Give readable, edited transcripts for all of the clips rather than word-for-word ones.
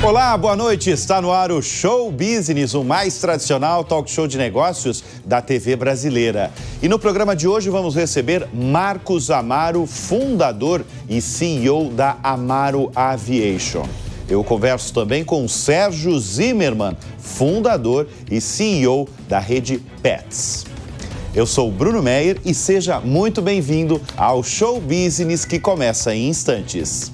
Olá, boa noite. Está no ar o Show Business, o mais tradicional talk show de negócios da TV brasileira. E no programa de hoje vamos receber Marcos Amaro, fundador e CEO da Amaro Aviation. Eu converso também com Sérgio Zimmermann, fundador e CEO da rede Petz. Eu sou o Bruno Meyer e seja muito bem-vindo ao Show Business que começa em instantes.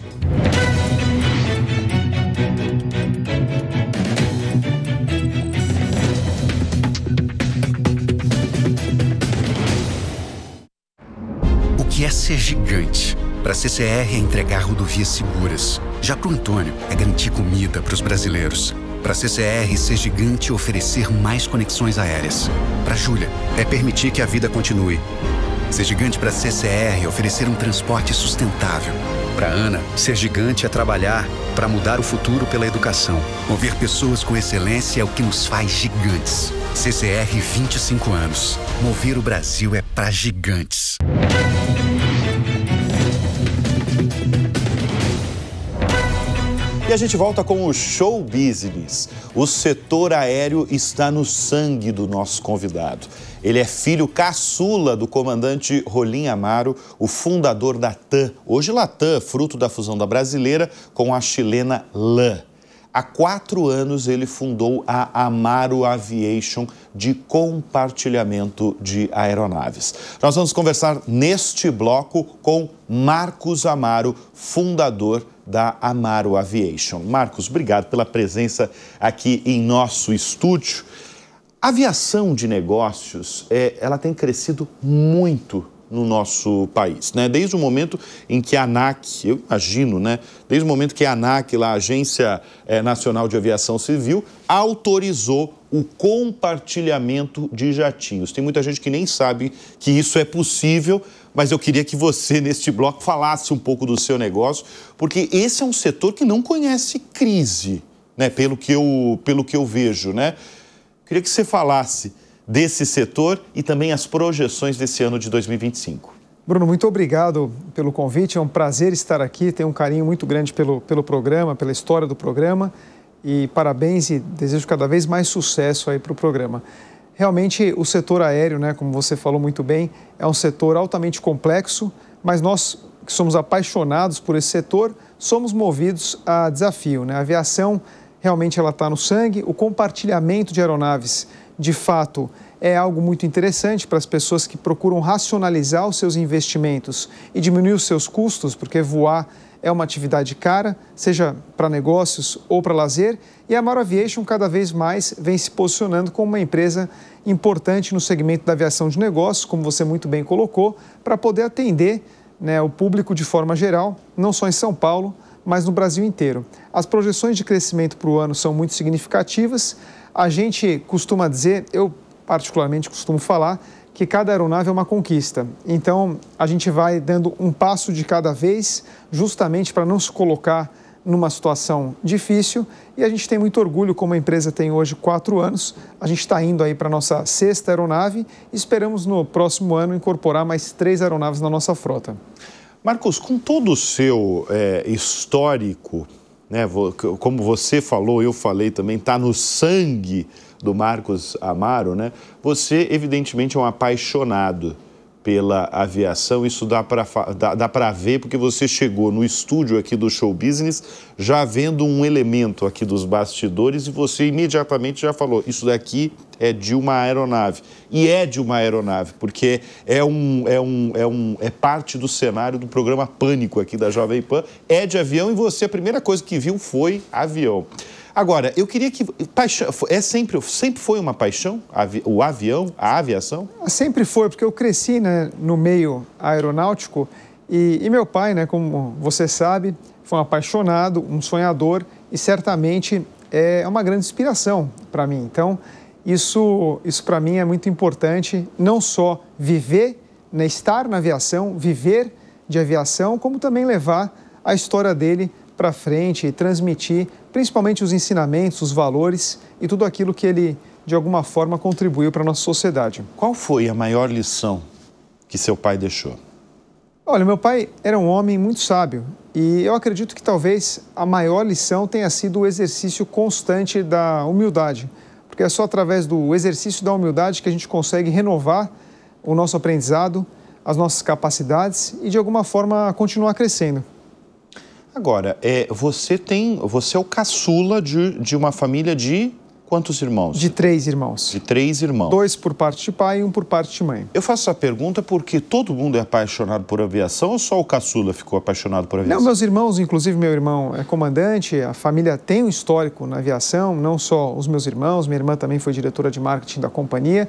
O que é ser gigante? Para a CCR é entregar rodovias seguras. Já para o Antônio é garantir comida para os brasileiros. Para a CCR, ser gigante é oferecer mais conexões aéreas. Para a Júlia, é permitir que a vida continue. Ser gigante para a CCR é oferecer um transporte sustentável. Para a Ana, ser gigante é trabalhar para mudar o futuro pela educação. Mover pessoas com excelência é o que nos faz gigantes. CCR 25 anos. Mover o Brasil é para gigantes. E a gente volta com o Show Business. O setor aéreo está no sangue do nosso convidado. Ele é filho caçula do comandante Rolim Amaro, o fundador da TAM, hoje Latam, fruto da fusão da brasileira com a chilena LAM. Há 4 anos ele fundou a Amaro Aviation de compartilhamento de aeronaves. Nós vamos conversar neste bloco com Marcos Amaro, fundador da Amaro Aviation. Marcos, obrigado pela presença aqui em nosso estúdio. A aviação de negócios, ela tem crescido muito no nosso país, né? Desde o momento em que a ANAC, eu imagino, né? Desde o momento que a ANAC, lá, a Agência Nacional de Aviação Civil, autorizou o compartilhamento de jatinhos. Tem muita gente que nem sabe que isso é possível, mas eu queria que você, neste bloco, falasse um pouco do seu negócio, porque esse é um setor que não conhece crise, né? Pelo que eu vejo, né? Queria que você falasse desse setor e também as projeções desse ano de 2025. Bruno, muito obrigado pelo convite. É um prazer estar aqui. Tenho um carinho muito grande pelo programa, pela história do programa. E parabéns e desejo cada vez mais sucesso aí para o programa. Realmente, o setor aéreo, né, como você falou muito bem, é um setor altamente complexo, mas nós que somos apaixonados por esse setor, somos movidos a desafio, né? A aviação realmente ela está no sangue. O compartilhamento de aeronaves, de fato, é algo muito interessante para as pessoas que procuram racionalizar os seus investimentos e diminuir os seus custos, porque voar é uma atividade cara, seja para negócios ou para lazer, e a Amaro Aviation cada vez mais vem se posicionando como uma empresa importante no segmento da aviação de negócios, como você muito bem colocou, para poder atender, né, o público de forma geral, não só em São Paulo, mas no Brasil inteiro. As projeções de crescimento para o ano são muito significativas. A gente costuma dizer, eu particularmente costumo falar, que cada aeronave é uma conquista. Então, a gente vai dando um passo de cada vez, justamente para não se colocar numa situação difícil. E a gente tem muito orgulho, como a empresa tem hoje 4 anos. A gente está indo aí para a nossa 6ª aeronave e esperamos no próximo ano incorporar mais 3 aeronaves na nossa frota. Marcos, com todo o seu histórico, né, como você falou, eu falei também, está no sangue do Marcos Amaro, né? Você, evidentemente, é um apaixonado pela aviação. Isso dá para ver, porque você chegou no estúdio aqui do Show Business já vendo um elemento aqui dos bastidores e você imediatamente já falou, isso daqui é de uma aeronave. E é de uma aeronave, porque é parte do cenário do programa Pânico aqui da Jovem Pan, é de avião e você, a primeira coisa que viu foi avião. Agora, eu queria que... sempre foi uma paixão, o avião, a aviação? Sempre foi, porque eu cresci, né, no meio aeronáutico e meu pai, né, como você sabe, foi um apaixonado, um sonhador e certamente é uma grande inspiração para mim. Então, isso para mim é muito importante, não só viver, né, estar na aviação, viver de aviação, como também levar a história dele para frente e transmitir principalmente os ensinamentos, os valores e tudo aquilo que ele, de alguma forma, contribuiu para a nossa sociedade. Qual foi a maior lição que seu pai deixou? Olha, meu pai era um homem muito sábio e eu acredito que talvez a maior lição tenha sido o exercício constante da humildade, porque é só através do exercício da humildade que a gente consegue renovar o nosso aprendizado, as nossas capacidades e de alguma forma continuar crescendo. Agora, você é o caçula de uma família de quantos irmãos? De 3 irmãos. De 3 irmãos. 2 por parte de pai e 1 por parte de mãe. Eu faço essa pergunta porque todo mundo é apaixonado por aviação ou só o caçula ficou apaixonado por aviação? Não, meus irmãos, inclusive meu irmão é comandante, a família tem um histórico na aviação, não só os meus irmãos, minha irmã também foi diretora de marketing da companhia,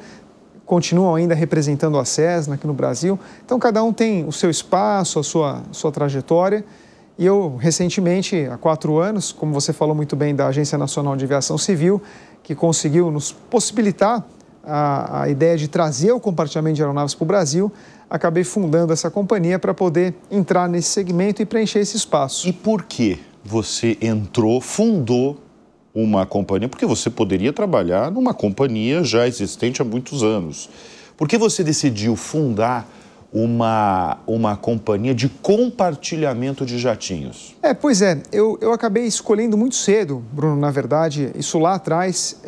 continuam ainda representando a Cessna aqui no Brasil. Então, cada um tem o seu espaço, a sua trajetória. E eu, recentemente, há 4 anos, como você falou muito bem da Agência Nacional de Aviação Civil, que conseguiu nos possibilitar a ideia de trazer o compartilhamento de aeronaves para o Brasil, acabei fundando essa companhia para poder entrar nesse segmento e preencher esse espaço. E por que você fundou uma companhia? Porque você poderia trabalhar numa companhia já existente há muitos anos. Por que você decidiu fundar uma companhia de compartilhamento de jatinhos? Pois é, eu acabei escolhendo muito cedo, Bruno, na verdade, isso lá atrás,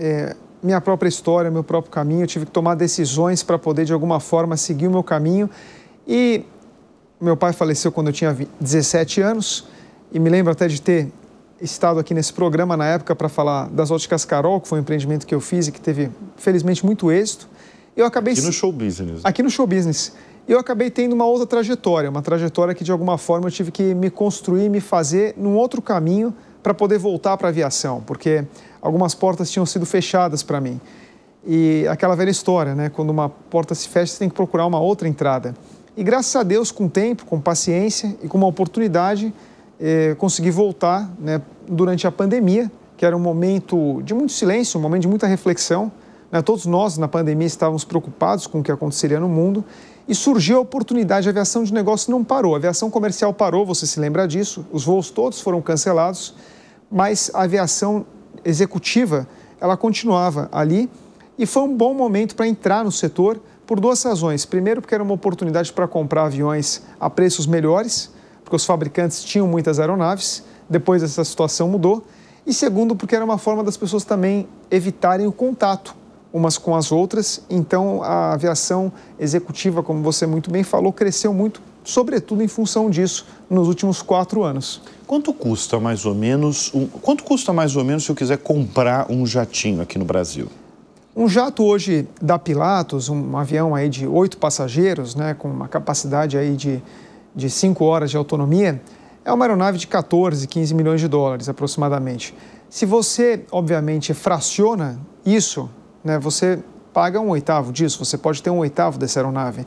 minha própria história, meu próprio caminho, eu tive que tomar decisões para poder, de alguma forma, seguir o meu caminho. E meu pai faleceu quando eu tinha 17 anos, e me lembro até de ter estado aqui nesse programa na época para falar das Óticas Carol, que foi um empreendimento que eu fiz e que teve, felizmente, muito êxito. Eu acabei... Aqui no show business. Aqui no show business. Eu acabei tendo uma outra trajetória, uma trajetória que, de alguma forma, eu tive que me construir, me fazer num outro caminho para poder voltar para a aviação, porque algumas portas tinham sido fechadas para mim. E aquela velha história, né? Quando uma porta se fecha, você tem que procurar uma outra entrada. E, graças a Deus, com tempo, com paciência e com uma oportunidade, consegui voltar, né, durante a pandemia, que era um momento de muito silêncio, um momento de muita reflexão. Né? Todos nós, na pandemia, estávamos preocupados com o que aconteceria no mundo. E surgiu a oportunidade, a aviação de negócio não parou, a aviação comercial parou, você se lembra disso, os voos todos foram cancelados, mas a aviação executiva, ela continuava ali e foi um bom momento para entrar no setor por 2 razões. Primeiro, porque era uma oportunidade para comprar aviões a preços melhores, porque os fabricantes tinham muitas aeronaves, depois essa situação mudou. E segundo, porque era uma forma das pessoas também evitarem o contato umas com as outras, então a aviação executiva, como você muito bem falou, cresceu muito, sobretudo em função disso, nos últimos 4 anos. Quanto custa mais ou menos se eu quiser comprar um jatinho aqui no Brasil? Um jato hoje da Pilatus, um avião aí de 8 passageiros, né, com uma capacidade aí de 5 horas de autonomia, é uma aeronave de 14, 15 milhões de dólares aproximadamente. Se você, obviamente, fraciona isso, né, você paga 1/8 disso, você pode ter 1/8 dessa aeronave.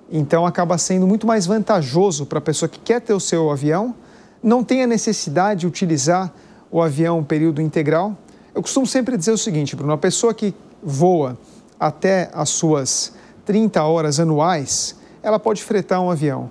Então, acaba sendo muito mais vantajoso para a pessoa que quer ter o seu avião, não tem a necessidade de utilizar o avião período integral. Eu costumo sempre dizer o seguinte, Bruno, a pessoa que voa até as suas 30 horas anuais, ela pode fretar um avião.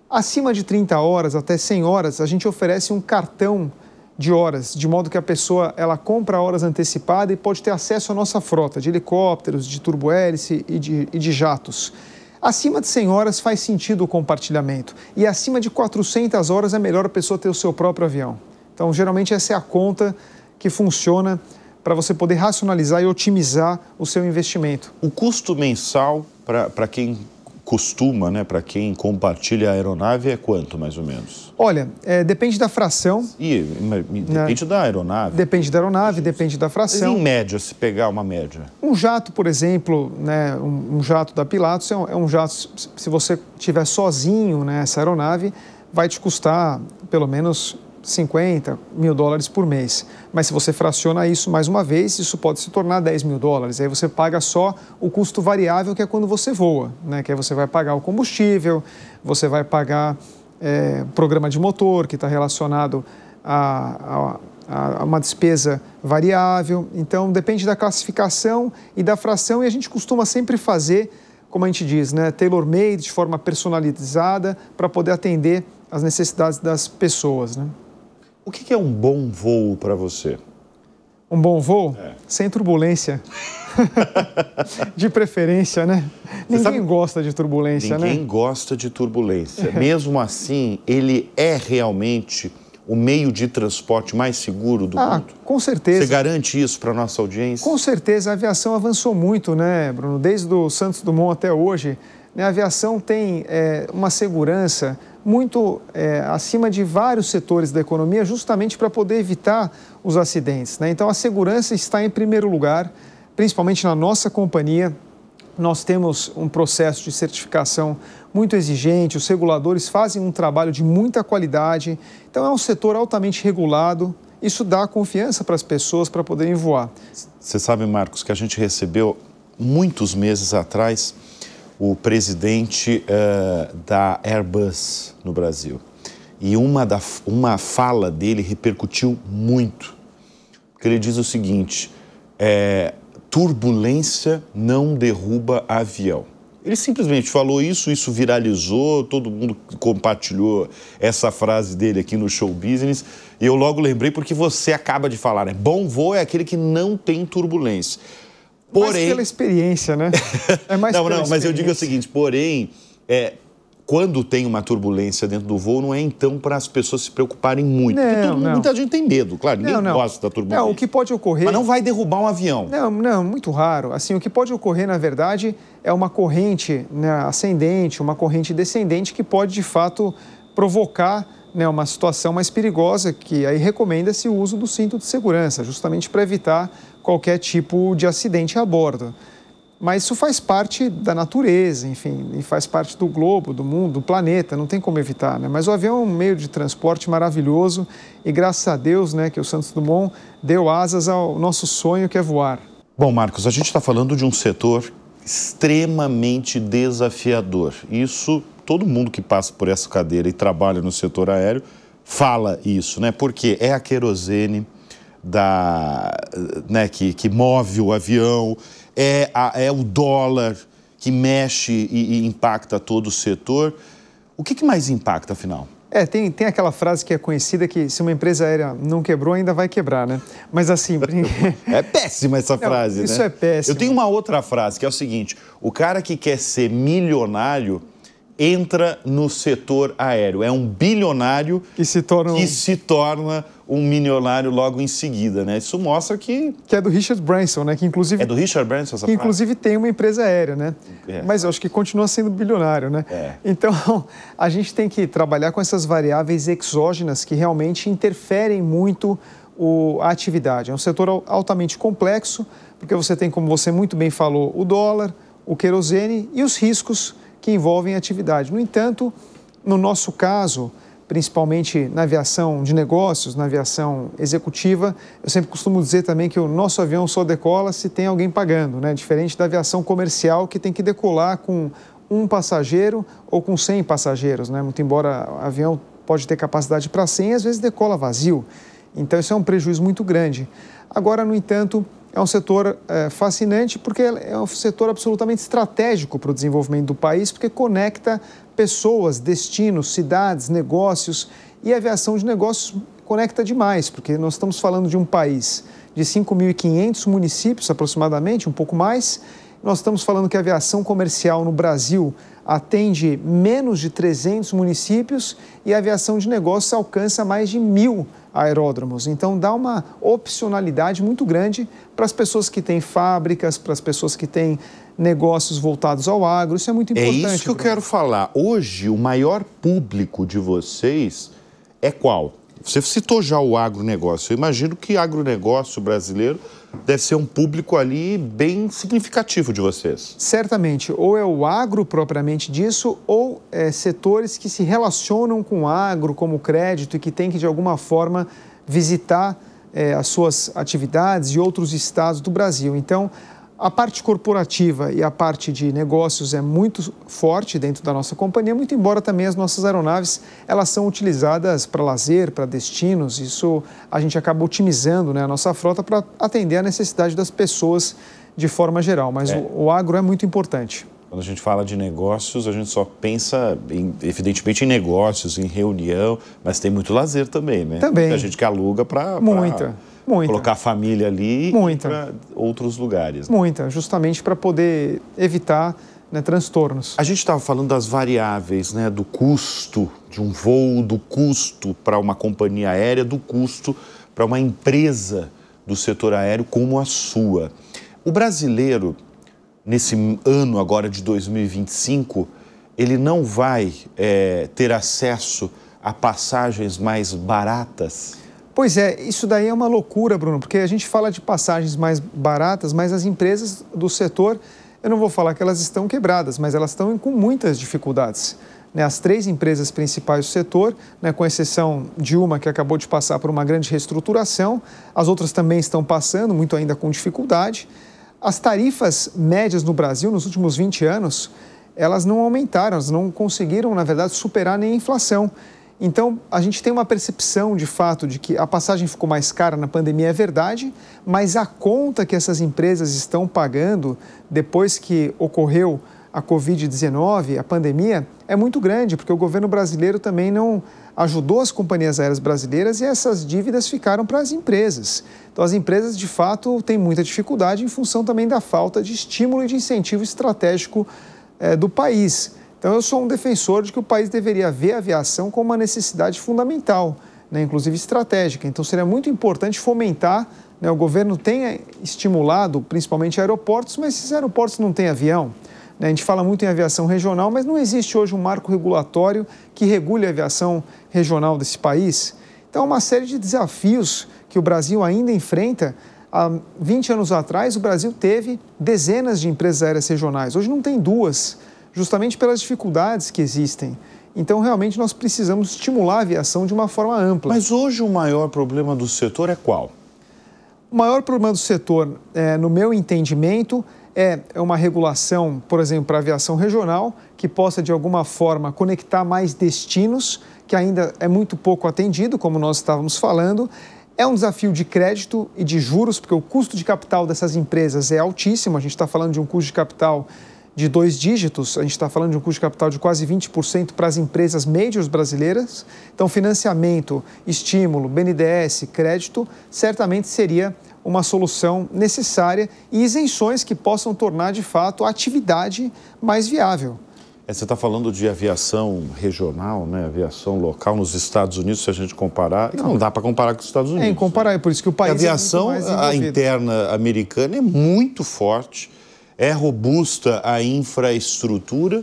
Acima de 30 horas, até 100 horas, a gente oferece um cartão de horas, de modo que a pessoa ela compra horas antecipadas e pode ter acesso à nossa frota de helicópteros, de turbohélice e de jatos. Acima de 100 horas faz sentido o compartilhamento e acima de 400 horas é melhor a pessoa ter o seu próprio avião. Então, geralmente essa é a conta que funciona para você poder racionalizar e otimizar o seu investimento. O custo mensal para quem costuma, né, para quem compartilha a aeronave é quanto, mais ou menos? Olha, depende da fração. Depende da aeronave. Depende da aeronave, depende da fração. Mas em média, se pegar uma média? Um jato, por exemplo, né, um jato da Pilatus é um jato, se você estiver sozinho nessa aeronave, vai te custar pelo menos 50 mil dólares por mês. Mas se você fraciona isso mais uma vez, isso pode se tornar 10 mil dólares. Aí você paga só o custo variável, que é quando você voa, né? Que aí você vai pagar o combustível, você vai pagar programa de motor, que está relacionado a uma despesa variável. Então, depende da classificação e da fração, e a gente costuma sempre fazer, como a gente diz, né? Tailor-made, de forma personalizada, para poder atender às necessidades das pessoas, né? O que é um bom voo para você? Um bom voo? Sem turbulência. De preferência, né? Ninguém gosta de turbulência, né? Ninguém gosta de turbulência. Mesmo assim, ele é realmente o meio de transporte mais seguro do mundo? Com certeza. Você garante isso para a nossa audiência? Com certeza. A aviação avançou muito, né, Bruno? Desde o Santos Dumont até hoje, né, a aviação tem uma segurança muito acima de vários setores da economia, justamente para poder evitar os acidentes, né? Então, a segurança está em primeiro lugar, principalmente na nossa companhia. Nós temos um processo de certificação muito exigente, os reguladores fazem um trabalho de muita qualidade, então é um setor altamente regulado, isso dá confiança para as pessoas para poderem voar. Você sabe, Marcos, que a gente recebeu muitos meses atrás o presidente da Airbus no Brasil. E uma fala dele repercutiu muito, porque ele diz o seguinte: turbulência não derruba avião. Ele simplesmente falou isso, isso viralizou, todo mundo compartilhou essa frase dele aqui no Show Business, e eu logo lembrei porque você acaba de falar, né? Bom voo é aquele que não tem turbulência. Porém... Mas pela experiência, né? É mais não, mas eu digo o seguinte, porém, quando tem uma turbulência dentro do voo, não é então para as pessoas se preocuparem muito. Muita gente tem medo, claro, ninguém gosta da turbulência. Não, o que pode ocorrer... Mas não vai derrubar um avião. Não, muito raro. Assim, o que pode ocorrer, na verdade, é uma corrente, né, ascendente, uma corrente descendente que pode, de fato, provocar, né, uma situação mais perigosa, que aí recomenda-se o uso do cinto de segurança, justamente para evitar qualquer tipo de acidente a bordo. Mas isso faz parte da natureza, enfim, e faz parte do globo, do mundo, do planeta, não tem como evitar, né? Mas o avião é um meio de transporte maravilhoso e graças a Deus, né, que o Santos Dumont deu asas ao nosso sonho, que é voar. Bom, Marcos, a gente está falando de um setor extremamente desafiador. Isso, todo mundo que passa por essa cadeira e trabalha no setor aéreo fala isso, né? Porque é a querosene que move o avião, é o dólar que mexe e impacta todo o setor. O que mais impacta, afinal? Tem aquela frase que é conhecida que se uma empresa aérea não quebrou, ainda vai quebrar, né? Mas assim... É péssima essa frase, isso, né? Isso é péssimo. Eu tenho uma outra frase, que é o seguinte: o cara que quer ser milionário entra no setor aéreo. É um bilionário que se torna um milionário logo em seguida, né? Isso mostra que é do Richard Branson, né? Que inclusive... É do Richard Branson essa frase? Que inclusive tem uma empresa aérea, né? Mas eu acho que continua sendo bilionário, né? Então, a gente tem que trabalhar com essas variáveis exógenas que realmente interferem muito a atividade. É um setor altamente complexo, porque você tem, como você muito bem falou, o dólar, o querosene e os riscos que envolvem a atividade. No entanto, no nosso caso, principalmente na aviação de negócios, na aviação executiva, eu sempre costumo dizer também que o nosso avião só decola se tem alguém pagando, né? Diferente da aviação comercial, que tem que decolar com um passageiro ou com 100 passageiros, né? Muito embora o avião pode ter capacidade para 100, às vezes decola vazio. Então, isso é um prejuízo muito grande. Agora, no entanto, é um setor fascinante porque é um setor absolutamente estratégico para o desenvolvimento do país, porque conecta pessoas, destinos, cidades, negócios, e a aviação de negócios conecta demais, porque nós estamos falando de um país de 5.500 municípios aproximadamente, um pouco mais. Nós estamos falando que a aviação comercial no Brasil atende menos de 300 municípios e a aviação de negócios alcança mais de 1.000 aeródromos. Então, dá uma opcionalidade muito grande para as pessoas que têm fábricas, para as pessoas que têm negócios voltados ao agro. Isso é muito importante. É isso que eu quero falar. Hoje, o maior público de vocês é qual? Você citou já o agronegócio. Eu imagino que agronegócio brasileiro deve ser um público ali bem significativo de vocês. Certamente. Ou é o agro propriamente disso, ou setores que se relacionam com o agro, como crédito, e que tem que, de alguma forma, visitar as suas atividades e outros estados do Brasil. Então, a parte corporativa e a parte de negócios é muito forte dentro da nossa companhia, muito embora também as nossas aeronaves, elas são utilizadas para lazer, para destinos. Isso a gente acaba otimizando, né, a nossa frota para atender a necessidade das pessoas de forma geral, mas o agro é muito importante. Quando a gente fala de negócios, a gente só pensa, evidentemente, em negócios, em reunião, mas tem muito lazer também, né? Também. Muita gente que aluga para Muita. Colocar a família ali Muita. para outros lugares. Né? Muita, justamente para poder evitar, né, transtornos. A gente estava falando das variáveis, né, do custo de um voo, do custo para uma companhia aérea, do custo para uma empresa do setor aéreo como a sua. O brasileiro, nesse ano agora de 2025, ele não vai ter acesso a passagens mais baratas? Pois é, isso daí é uma loucura, Bruno, porque a gente fala de passagens mais baratas, mas as empresas do setor, eu não vou falar que elas estão quebradas, mas elas estão com muitas dificuldades. Né, as 3 empresas principais do setor, né, com exceção de uma que acabou de passar por uma grande reestruturação, as outras também estão passando, muito ainda com dificuldade. As tarifas médias no Brasil, nos últimos 20 anos, elas não aumentaram, elas não conseguiram, na verdade, superar nem a inflação. Então, a gente tem uma percepção, de fato, de que a passagem ficou mais cara na pandemia, é verdade, mas a conta que essas empresas estão pagando depois que ocorreu a Covid-19, a pandemia, é muito grande, porque o governo brasileiro também não ajudou as companhias aéreas brasileiras e essas dívidas ficaram para as empresas. Então, as empresas, de fato, têm muita dificuldade em função também da falta de estímulo e de incentivo estratégico do país. Então, eu sou um defensor de que o país deveria ver a aviação como uma necessidade fundamental, né, inclusive estratégica. Então, seria muito importante fomentar, né, o governo tem estimulado, principalmente aeroportos, mas esses aeroportos não têm avião. A gente fala muito em aviação regional, mas não existe hoje um marco regulatório que regule a aviação regional desse país. Então, uma série de desafios que o Brasil ainda enfrenta. Há 20 anos atrás, o Brasil teve dezenas de empresas aéreas regionais. Hoje não tem 2, justamente pelas dificuldades que existem. Então, realmente, nós precisamos estimular a aviação de uma forma ampla. Mas hoje o maior problema do setor é qual? O maior problema do setor, no meu entendimento, é uma regulação, por exemplo, para a aviação regional, que possa, de alguma forma, conectar mais destinos, que ainda é muito pouco atendido, como nós estávamos falando. É um desafio de crédito e de juros, porque o custo de capital dessas empresas é altíssimo. A gente está falando de um custo de capital de 2 dígitos, a gente está falando de um custo de capital de quase 20% para as empresas majors brasileiras. Então, financiamento, estímulo, BNDES, crédito, certamente seria uma solução necessária e isenções que possam tornar, de fato, a atividade mais viável. Você está falando de aviação regional, né? Aviação local nos Estados Unidos, se a gente comparar. Não dá para comparar com os Estados Unidos. É incomparável, é por isso que o país a aviação, é muito mais envolvido. A interna americana é muito forte, é robusta a infraestrutura.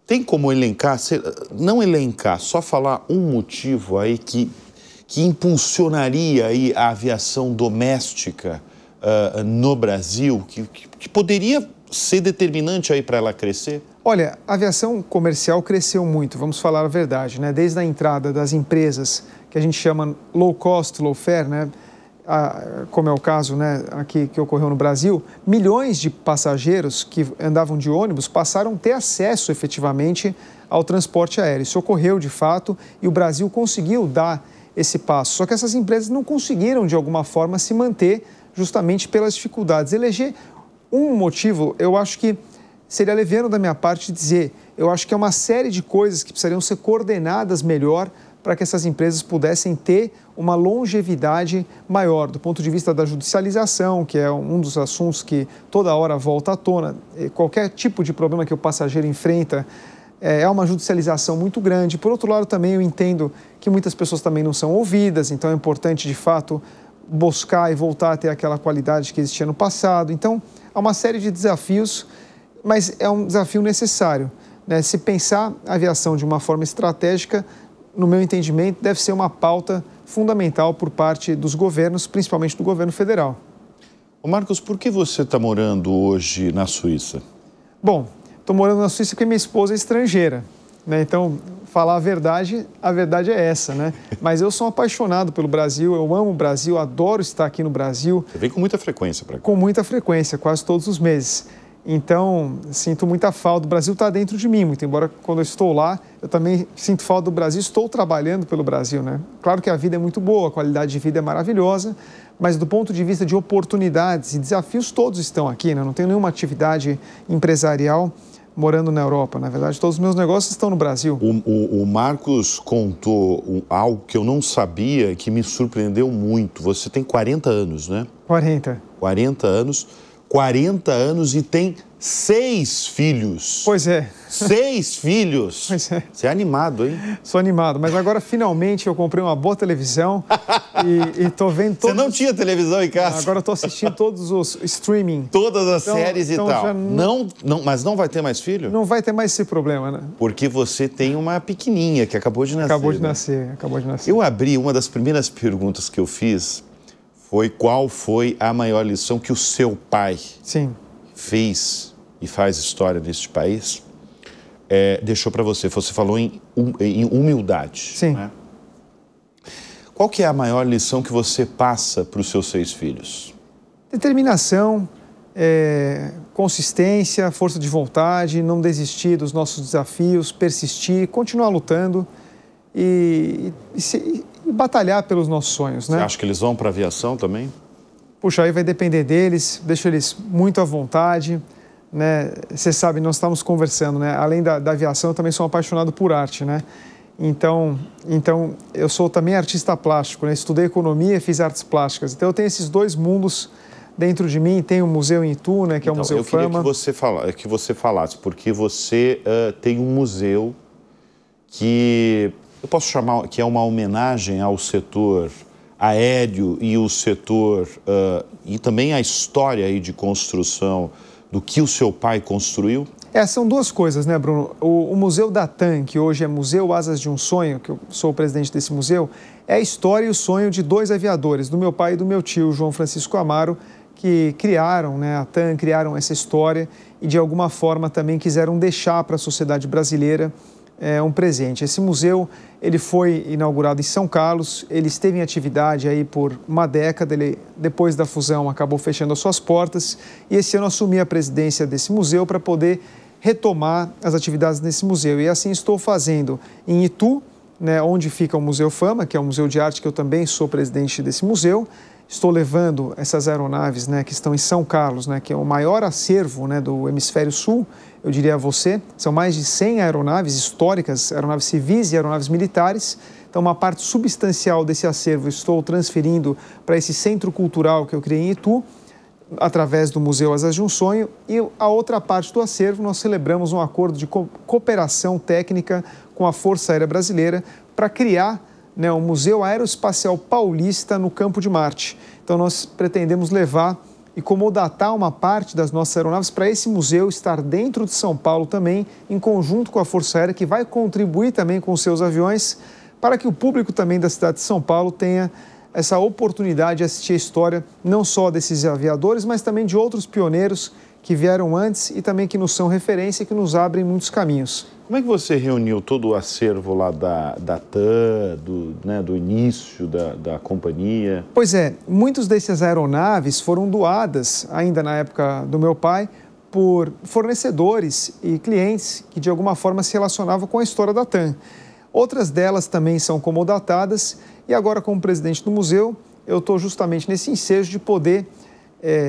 Tem como elencar, não elencar, só falar um motivo aí que impulsionaria aí a aviação doméstica no Brasil, que poderia ser determinante aí para ela crescer? Olha, a aviação comercial cresceu muito, vamos falar a verdade, né? Desde a entrada das empresas que a gente chama low cost, low fare, né? Como é o caso, né, aqui que ocorreu no Brasil, milhões de passageiros que andavam de ônibus passaram a ter acesso efetivamente ao transporte aéreo. Isso ocorreu de fato e o Brasil conseguiu dar esse passo. Só que essas empresas não conseguiram, de alguma forma, se manter justamente pelas dificuldades. Eleger um motivo, eu acho que seria leviano da minha parte dizer, eu acho que é uma série de coisas que precisariam ser coordenadas melhor para que essas empresas pudessem ter uma longevidade maior, do ponto de vista da judicialização, que é um dos assuntos que toda hora volta à tona. Qualquer tipo de problema que o passageiro enfrenta é uma judicialização muito grande. Por outro lado, também eu entendo que muitas pessoas também não são ouvidas, então é importante, de fato, buscar e voltar a ter aquela qualidade que existia no passado. Então, há uma série de desafios, mas é um desafio necessário, né? Se pensar a aviação de uma forma estratégica, no meu entendimento, deve ser uma pauta fundamental por parte dos governos, principalmente do governo federal. Ô Marcos, por que você está morando hoje na Suíça? Bom, estou morando na Suíça porque minha esposa é estrangeira, né? Então, falar a verdade é essa, né? Mas eu sou apaixonado pelo Brasil, eu amo o Brasil, adoro estar aqui no Brasil. Você vem com muita frequência para cá? Com muita frequência, quase todos os meses. Então, sinto muita falta. O Brasil está dentro de mim, muito embora quando eu estou lá, eu também sinto falta do Brasil, estou trabalhando pelo Brasil, né? Claro que a vida é muito boa, a qualidade de vida é maravilhosa, mas do ponto de vista de oportunidades e desafios, todos estão aqui, né? Não tenho nenhuma atividade empresarial morando na Europa. Na verdade, todos os meus negócios estão no Brasil. O Marcos contou algo que eu não sabia, que me surpreendeu muito. Você tem 40 anos, né? 40. 40 anos. 40 anos e tem 6 filhos. Pois é. 6 filhos. Pois é. Você é animado, hein? Sou animado, mas agora finalmente eu comprei uma boa televisão e tô vendo todos... Você não tinha televisão em casa? Agora eu tô assistindo todos os streaming. Todas as séries e tal. Já Mas não vai ter mais filho? Não vai ter mais esse problema, né? Porque você tem uma pequenininha que acabou de nascer. Acabou de nascer. Eu abri, uma das primeiras perguntas que eu fiz foi qual foi a maior lição que o seu pai fez e faz história neste país, deixou para você. Você falou em humildade. Sim. Né? Qual que é a maior lição que você passa para os seus 6 filhos? Determinação, consistência, força de vontade, não desistir dos nossos desafios, persistir, continuar lutando e batalhar pelos nossos sonhos, né? Você acha que eles vão para a aviação também? Puxa, aí vai depender deles, deixo eles muito à vontade, né? Você sabe, nós estamos conversando, né? Além da aviação, eu também sou apaixonado por arte, né? Então eu sou também artista plástico, né? Estudei economia e fiz artes plásticas. Então eu tenho esses 2 mundos dentro de mim. Tem o museu em Itu, né? Que é o Museu Fama. Eu queria que você falasse, porque você tem um museu que eu posso chamar que é uma homenagem ao setor aéreo e o setor e também a história aí de construção do que o seu pai construiu? São 2 coisas, né, Bruno? O Museu da TAM, que hoje é Museu Asas de um Sonho, que eu sou o presidente desse museu, é a história e o sonho de 2 aviadores, do meu pai e do meu tio, João Francisco Amaro, que criaram, né, a TAM, criaram essa história e de alguma forma também quiseram deixar para a sociedade brasileira um presente. Esse museu, ele foi inaugurado em São Carlos, ele esteve em atividade aí por uma década, ele, depois da fusão, acabou fechando as suas portas e esse ano assumi a presidência desse museu para poder retomar as atividades nesse museu. E assim estou fazendo em Itu, né, onde fica o Museu Fama, que é um museu de arte que eu também sou presidente desse museu. Estou levando essas aeronaves, né, que estão em São Carlos, né, que é o maior acervo, né, do Hemisfério Sul, eu diria a você. São mais de 100 aeronaves históricas, aeronaves civis e aeronaves militares. Então, uma parte substancial desse acervo estou transferindo para esse centro cultural que eu criei em Itu, através do Museu Asas de um Sonho. E a outra parte do acervo, nós celebramos um acordo de cooperação técnica com a Força Aérea Brasileira para criar, né, o Museu Aeroespacial Paulista no Campo de Marte. Então, nós pretendemos levar e comodatar uma parte das nossas aeronaves para esse museu estar dentro de São Paulo também, em conjunto com a Força Aérea, que vai contribuir também com os seus aviões, para que o público também da cidade de São Paulo tenha essa oportunidade de assistir a história, não só desses aviadores, mas também de outros pioneiros que vieram antes e também que nos são referência e que nos abrem muitos caminhos. Como é que você reuniu todo o acervo lá da TAM, do início da companhia? Pois é, muitas dessas aeronaves foram doadas, ainda na época do meu pai, por fornecedores e clientes que de alguma forma se relacionavam com a história da TAM. Outras delas também são comodatadas e agora, como presidente do museu, eu estou justamente nesse ensejo de poder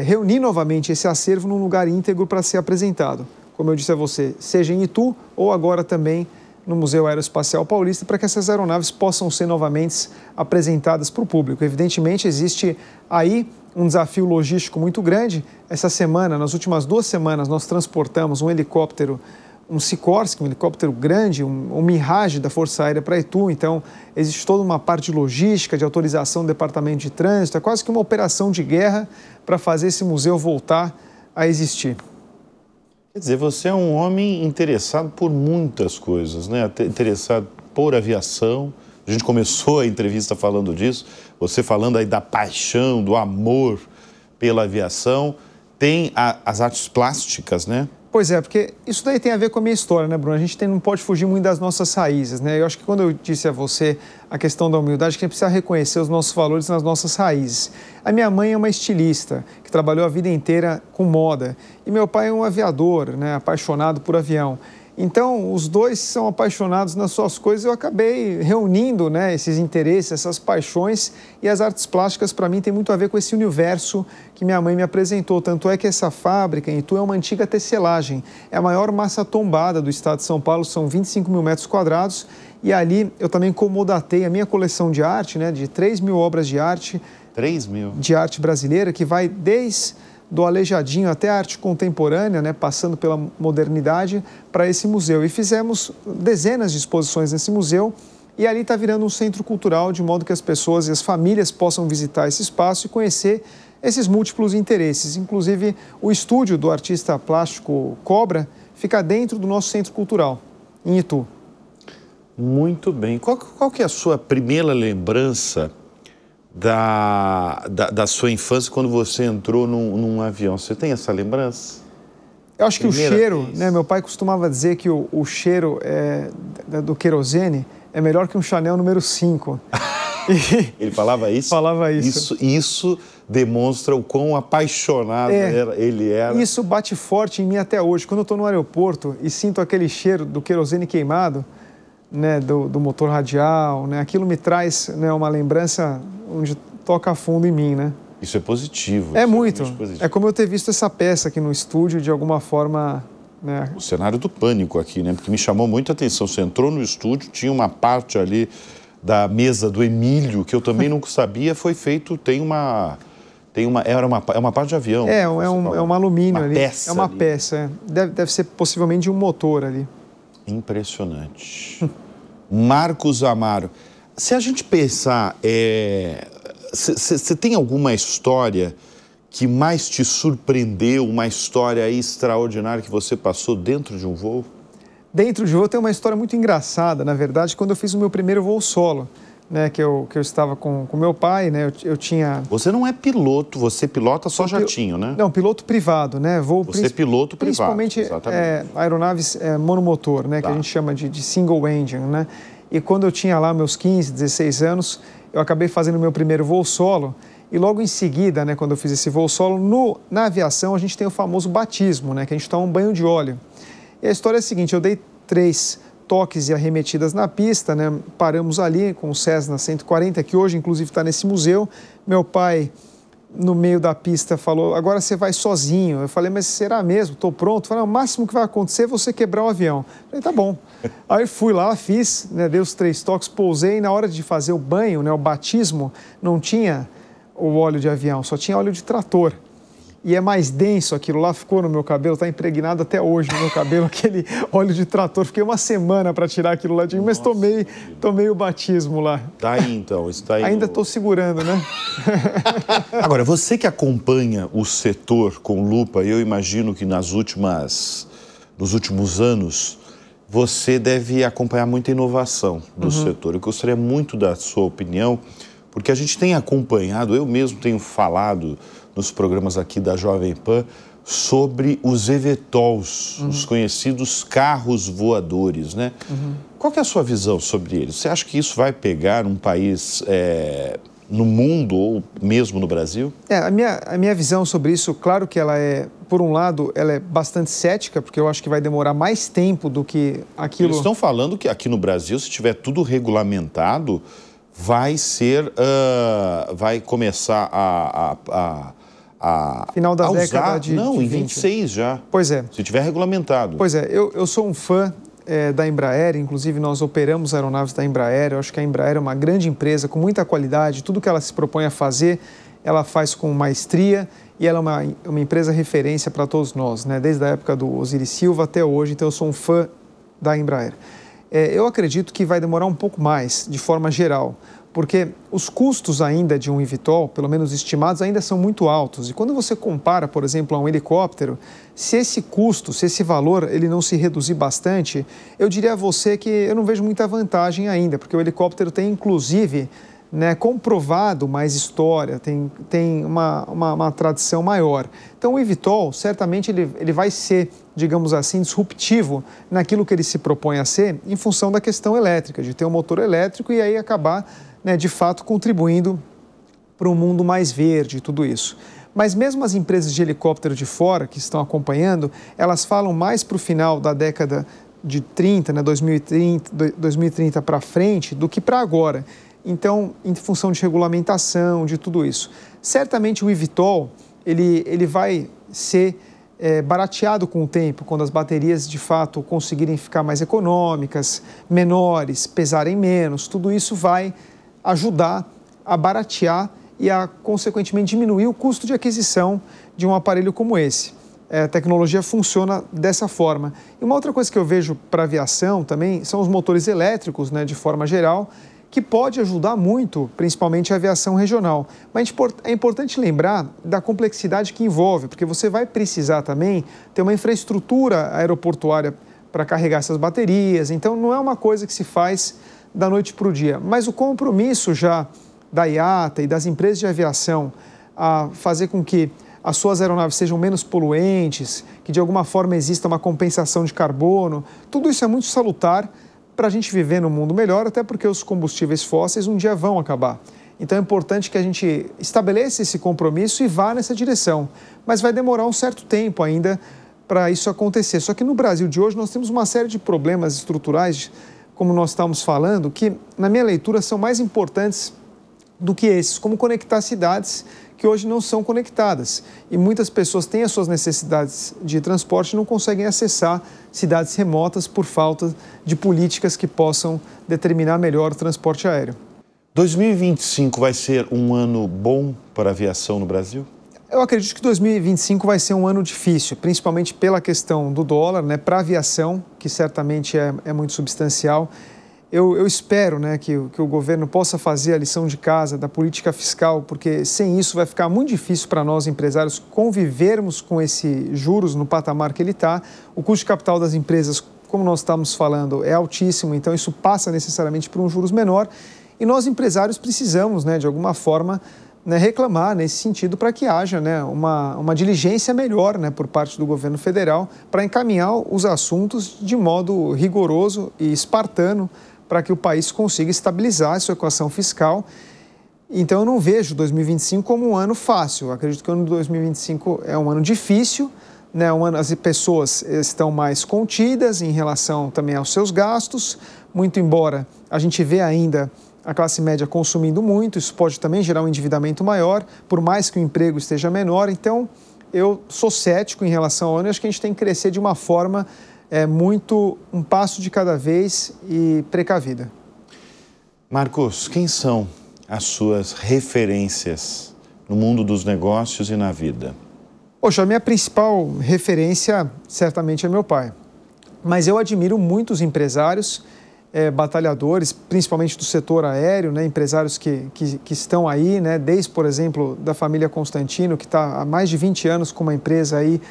reunir novamente esse acervo num lugar íntegro para ser apresentado. Como eu disse a você, seja em Itu ou agora também no Museu Aeroespacial Paulista, para que essas aeronaves possam ser novamente apresentadas para o público. Evidentemente, existe aí um desafio logístico muito grande. Essa semana, nas últimas 2 semanas, nós transportamos um helicóptero, um Sikorsky, um helicóptero grande, um Mirage da Força Aérea para Itu. Então, existe toda uma parte de logística, de autorização do Departamento de Trânsito. É quase que uma operação de guerra para fazer esse museu voltar a existir. Quer dizer, você é um homem interessado por muitas coisas, né? Interessado por aviação. A gente começou a entrevista falando disso. Você falando aí da paixão, do amor pela aviação. Tem as artes plásticas, né? Pois é, porque isso daí tem a ver com a minha história, né, Bruno? A gente não pode fugir muito das nossas raízes, né? Eu acho que quando eu disse a você a questão da humildade, que a gente precisa reconhecer os nossos valores nas nossas raízes. A minha mãe é uma estilista, que trabalhou a vida inteira com moda. E meu pai é um aviador, né, apaixonado por avião. Então, os dois são apaixonados nas suas coisas. Eu acabei reunindo, né, esses interesses, essas paixões, e as artes plásticas, para mim, tem muito a ver com esse universo que minha mãe me apresentou. Tanto é que essa fábrica em Itu é uma antiga tecelagem. É a maior massa tombada do estado de São Paulo, são 25 mil metros quadrados. E ali eu também comodatei a minha coleção de arte, né, de 3 mil obras de arte. 3 mil? De arte brasileira, que vai desde do Aleijadinho até a arte contemporânea, né, passando pela modernidade, para esse museu. E fizemos dezenas de exposições nesse museu, e ali está virando um centro cultural, de modo que as pessoas e as famílias possam visitar esse espaço e conhecer esses múltiplos interesses. Inclusive, o estúdio do artista plástico Cobra fica dentro do nosso centro cultural, em Itu. Muito bem. Qual que é a sua primeira lembrança da sua infância quando você entrou num avião? Você tem essa lembrança? Eu acho que o cheiro, né? Meu pai costumava dizer que o cheiro do querosene é melhor que um Chanel número 5. Ele falava isso? Falava isso. Isso demonstra o quão apaixonado ele era. Isso bate forte em mim até hoje. Quando eu estou no aeroporto e sinto aquele cheiro do querosene queimado, né, do motor radial, né, aquilo me traz, né, uma lembrança onde toca fundo em mim, né? Isso é positivo. É muito. É como eu ter visto essa peça aqui no estúdio, de alguma forma, né? O cenário do pânico aqui, né? Porque me chamou muito a atenção. Você entrou no estúdio, tinha uma parte ali da mesa do Emílio, que eu também nunca sabia, foi feito, é uma parte de avião. É um alumínio ali. Peça é uma ali. peça. Deve ser possivelmente de um motor ali. Impressionante. Marcos Amaro, se a gente pensar, você tem alguma história que mais te surpreendeu, uma história extraordinária que você passou dentro de um voo? Dentro de voo tem uma história muito engraçada, na verdade, quando eu fiz o meu primeiro voo solo, né, que eu estava com meu pai, né, eu tinha... Você não é piloto, você pilota só jatinho, né? Não, piloto privado, né? Você é piloto privado, principalmente aeronaves monomotor, né, que a gente chama de single engine, né? E quando eu tinha lá meus 15, 16 anos, eu acabei fazendo o meu primeiro voo solo, e logo em seguida, né, quando eu fiz esse voo solo, na aviação a gente tem o famoso batismo, né, que a gente toma um banho de óleo. E a história é a seguinte: eu dei 3 toques e arremetidas na pista, né? Paramos ali com o Cessna 140, que hoje inclusive está nesse museu. Meu pai, no meio da pista, falou: agora você vai sozinho. Eu falei: mas será mesmo? Estou pronto. Falei: o máximo que vai acontecer é você quebrar o avião. Eu falei: tá bom. Aí fui lá, fiz, né? Dei os 3 toques, pousei, e na hora de fazer o banho, né, o batismo, não tinha o óleo de avião, só tinha óleo de trator. E é mais denso aquilo lá, ficou no meu cabelo, está impregnado até hoje no meu cabelo, aquele óleo de trator. Fiquei uma semana para tirar aquilo lá de mim, mas tomei o batismo lá. Tá aí então, está aí. Ainda estou segurando, né? Agora, você que acompanha o setor com lupa, eu imagino que nos últimos anos, você deve acompanhar muita inovação do setor. Eu gostaria muito da sua opinião, porque a gente tem acompanhado, eu mesmo tenho falado nos programas aqui da Jovem Pan sobre os eVTOLs, os conhecidos carros voadores, né? Qual que é a sua visão sobre eles? Você acha que isso vai pegar um país no mundo ou mesmo no Brasil? A minha visão sobre isso, claro que ela por um lado, ela é bastante cética, porque eu acho que vai demorar mais tempo do que aquilo... Eles estão falando que aqui no Brasil, se tiver tudo regulamentado, vai começar final da década de Não, em 20. 26 já. Pois é. Se tiver regulamentado. Pois é, eu sou um fã da Embraer, inclusive nós operamos aeronaves da Embraer. Eu acho que a Embraer é uma grande empresa com muita qualidade, tudo que ela se propõe a fazer, ela faz com maestria, e ela é uma empresa referência para todos nós, né? Desde a época do Osiris Silva até hoje, então eu sou um fã da Embraer. Eu acredito que vai demorar um pouco mais, de forma geral, porque os custos ainda de um eVTOL, pelo menos estimados, ainda são muito altos. E quando você compara, por exemplo, a um helicóptero, se esse custo, se esse valor, ele não se reduzir bastante, eu diria a você que eu não vejo muita vantagem ainda, porque o helicóptero tem, inclusive, né, comprovado mais história, tem uma tradição maior. Então, o eVTOL, certamente, ele vai ser, digamos assim, disruptivo naquilo que ele se propõe a ser, em função da questão elétrica, de ter um motor elétrico e aí acabar, né, de fato, contribuindo para um mundo mais verde e tudo isso. Mas mesmo as empresas de helicóptero de fora, que estão acompanhando, elas falam mais para o final da década de 30, né, 2030 para frente, do que para agora. Então, em função de regulamentação, de tudo isso. Certamente o eVTOL, ele vai ser barateado com o tempo, quando as baterias de fato conseguirem ficar mais econômicas, menores, pesarem menos. Tudo isso vai ajudar a baratear e a, consequentemente, diminuir o custo de aquisição de um aparelho como esse. A tecnologia funciona dessa forma. E uma outra coisa que eu vejo para a aviação também são os motores elétricos, né, de forma geral, que pode ajudar muito, principalmente a aviação regional. Mas é importante lembrar da complexidade que envolve, porque você vai precisar também ter uma infraestrutura aeroportuária para carregar essas baterias. Então, não é uma coisa que se faz da noite para o dia. Mas o compromisso já da IATA e das empresas de aviação a fazer com que as suas aeronaves sejam menos poluentes, que de alguma forma exista uma compensação de carbono, tudo isso é muito salutar para a gente viver num mundo melhor, até porque os combustíveis fósseis um dia vão acabar. Então é importante que a gente estabeleça esse compromisso e vá nessa direção. Mas vai demorar um certo tempo ainda para isso acontecer. Só que no Brasil de hoje nós temos uma série de problemas estruturais, como nós estamos falando, que na minha leitura são mais importantes do que esses, como conectar cidades que hoje não são conectadas. E muitas pessoas têm as suas necessidades de transporte e não conseguem acessar cidades remotas por falta de políticas que possam determinar melhor o transporte aéreo. 2025 vai ser um ano bom para a aviação no Brasil? Eu acredito que 2025 vai ser um ano difícil, principalmente pela questão do dólar, né, para a aviação, que certamente é muito substancial. Eu espero, né, que o governo possa fazer a lição de casa da política fiscal, porque sem isso vai ficar muito difícil para nós, empresários, convivermos com esses juros no patamar que ele está. O custo de capital das empresas, como nós estamos falando, é altíssimo, então isso passa necessariamente por um juros menor. E nós, empresários, precisamos, né, de alguma forma, né, reclamar nesse sentido para que haja, né, uma diligência melhor, né, por parte do governo federal para encaminhar os assuntos de modo rigoroso e espartano, para que o país consiga estabilizar a sua equação fiscal. Então, eu não vejo 2025 como um ano fácil. Eu acredito que o ano de 2025 é um ano difícil, né? As pessoas estão mais contidas em relação também aos seus gastos, muito embora a gente vê ainda a classe média consumindo muito, isso pode também gerar um endividamento maior, por mais que o emprego esteja menor. Então, eu sou cético em relação ao ano e acho que a gente tem que crescer de uma forma muito um passo de cada vez e precavida. Marcos, quem são as suas referências no mundo dos negócios e na vida? Poxa, a minha principal referência certamente é meu pai. Mas eu admiro muitos empresários, batalhadores, principalmente do setor aéreo, né, empresários que estão aí, né, desde, por exemplo, da família Constantino, que está há mais de 20 anos com uma empresa aí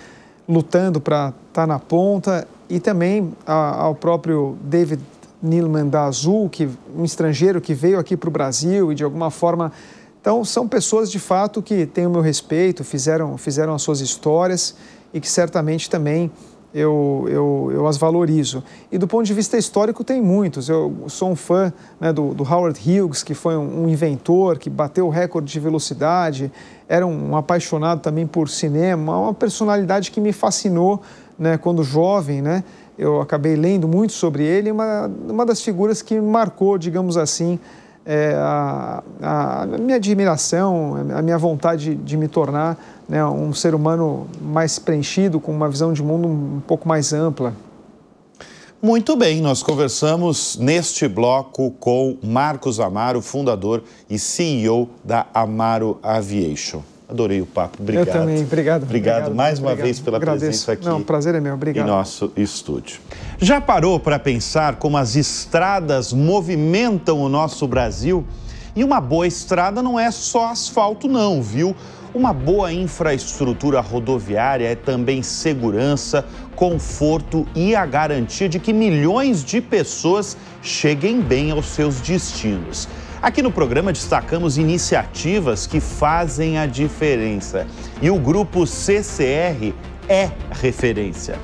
lutando para estar na ponta, e também ao próprio David Neeleman da Azul, um estrangeiro que veio aqui para o Brasil e de alguma forma... Então, são pessoas de fato que têm o meu respeito, fizeram as suas histórias e que certamente também eu as valorizo. E do ponto de vista histórico tem muitos. Eu sou um fã, né, do Howard Hughes, que foi um inventor, que bateu o recorde de velocidade, era um apaixonado também por cinema, uma personalidade que me fascinou, né, quando jovem, né? Eu acabei lendo muito sobre ele, uma das figuras que marcou, digamos assim, a minha admiração, a minha vontade de me tornar, né, um ser humano mais preenchido, com uma visão de mundo um pouco mais ampla. Muito bem, nós conversamos neste bloco com Marcos Amaro, fundador e CEO da Amaro Aviation. Adorei o papo, obrigado. Eu também, obrigado. Obrigado mais uma vez pela presença aqui. Não, o prazer é meu, obrigado. Em nosso estúdio. Já parou para pensar como as estradas movimentam o nosso Brasil? E uma boa estrada não é só asfalto não, viu? Uma boa infraestrutura rodoviária é também segurança, conforto e a garantia de que milhões de pessoas cheguem bem aos seus destinos. Aqui no programa destacamos iniciativas que fazem a diferença e o grupo CCR é referência.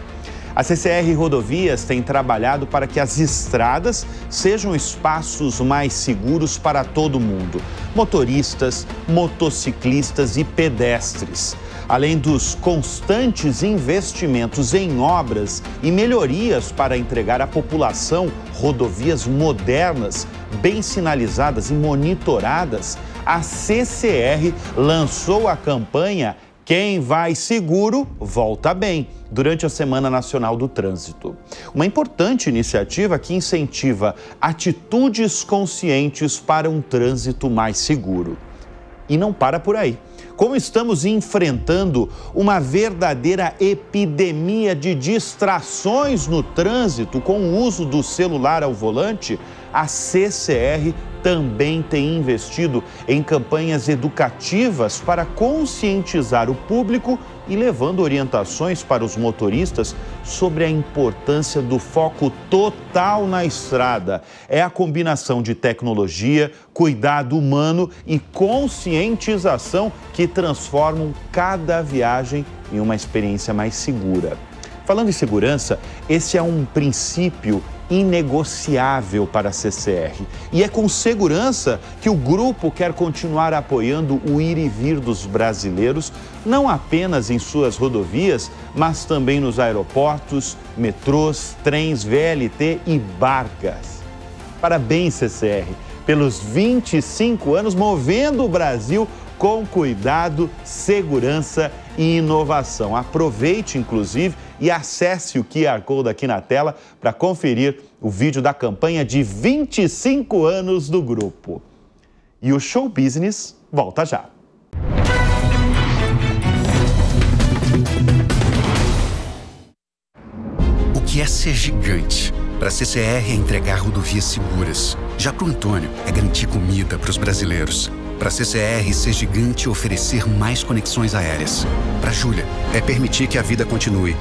A CCR Rodovias tem trabalhado para que as estradas sejam espaços mais seguros para todo mundo, motoristas, motociclistas e pedestres. Além dos constantes investimentos em obras e melhorias para entregar à população rodovias modernas, bem sinalizadas e monitoradas, a CCR lançou a campanha Quem Vai Seguro, Volta Bem, durante a Semana Nacional do Trânsito. Uma importante iniciativa que incentiva atitudes conscientes para um trânsito mais seguro. E não para por aí. Como estamos enfrentando uma verdadeira epidemia de distrações no trânsito com o uso do celular ao volante, a CCR também tem investido em campanhas educativas para conscientizar o público e levando orientações para os motoristas sobre a importância do foco total na estrada. É a combinação de tecnologia, cuidado humano e conscientização que transformam cada viagem em uma experiência mais segura. Falando em segurança, esse é um princípio inegociável para a CCR. E é com segurança que o grupo quer continuar apoiando o ir e vir dos brasileiros, não apenas em suas rodovias, mas também nos aeroportos, metrôs, trens, VLT e barcas. Parabéns, CCR, pelos 25 anos movendo o Brasil com cuidado, segurança e inovação. Aproveite, inclusive, e acesse o QR Code aqui na tela para conferir o vídeo da campanha de 25 anos do grupo. E o Show Business volta já. O que é ser gigante? Para a CCR é entregar rodovias seguras. Já para o Antônio, é garantir comida para os brasileiros. Para a CCR, ser gigante é oferecer mais conexões aéreas. Para a Júlia, é permitir que a vida continue.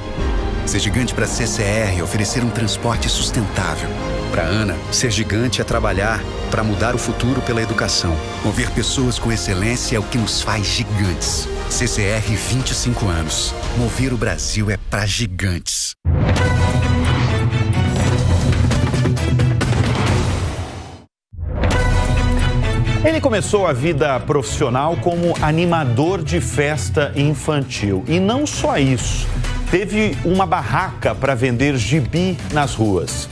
Ser gigante para a CCR é oferecer um transporte sustentável. Para a Ana, ser gigante é trabalhar para mudar o futuro pela educação. Mover pessoas com excelência é o que nos faz gigantes. CCR 25 anos. Mover o Brasil é para gigantes. Ele começou a vida profissional como animador de festa infantil. E não só isso, teve uma barraca para vender gibi nas ruas.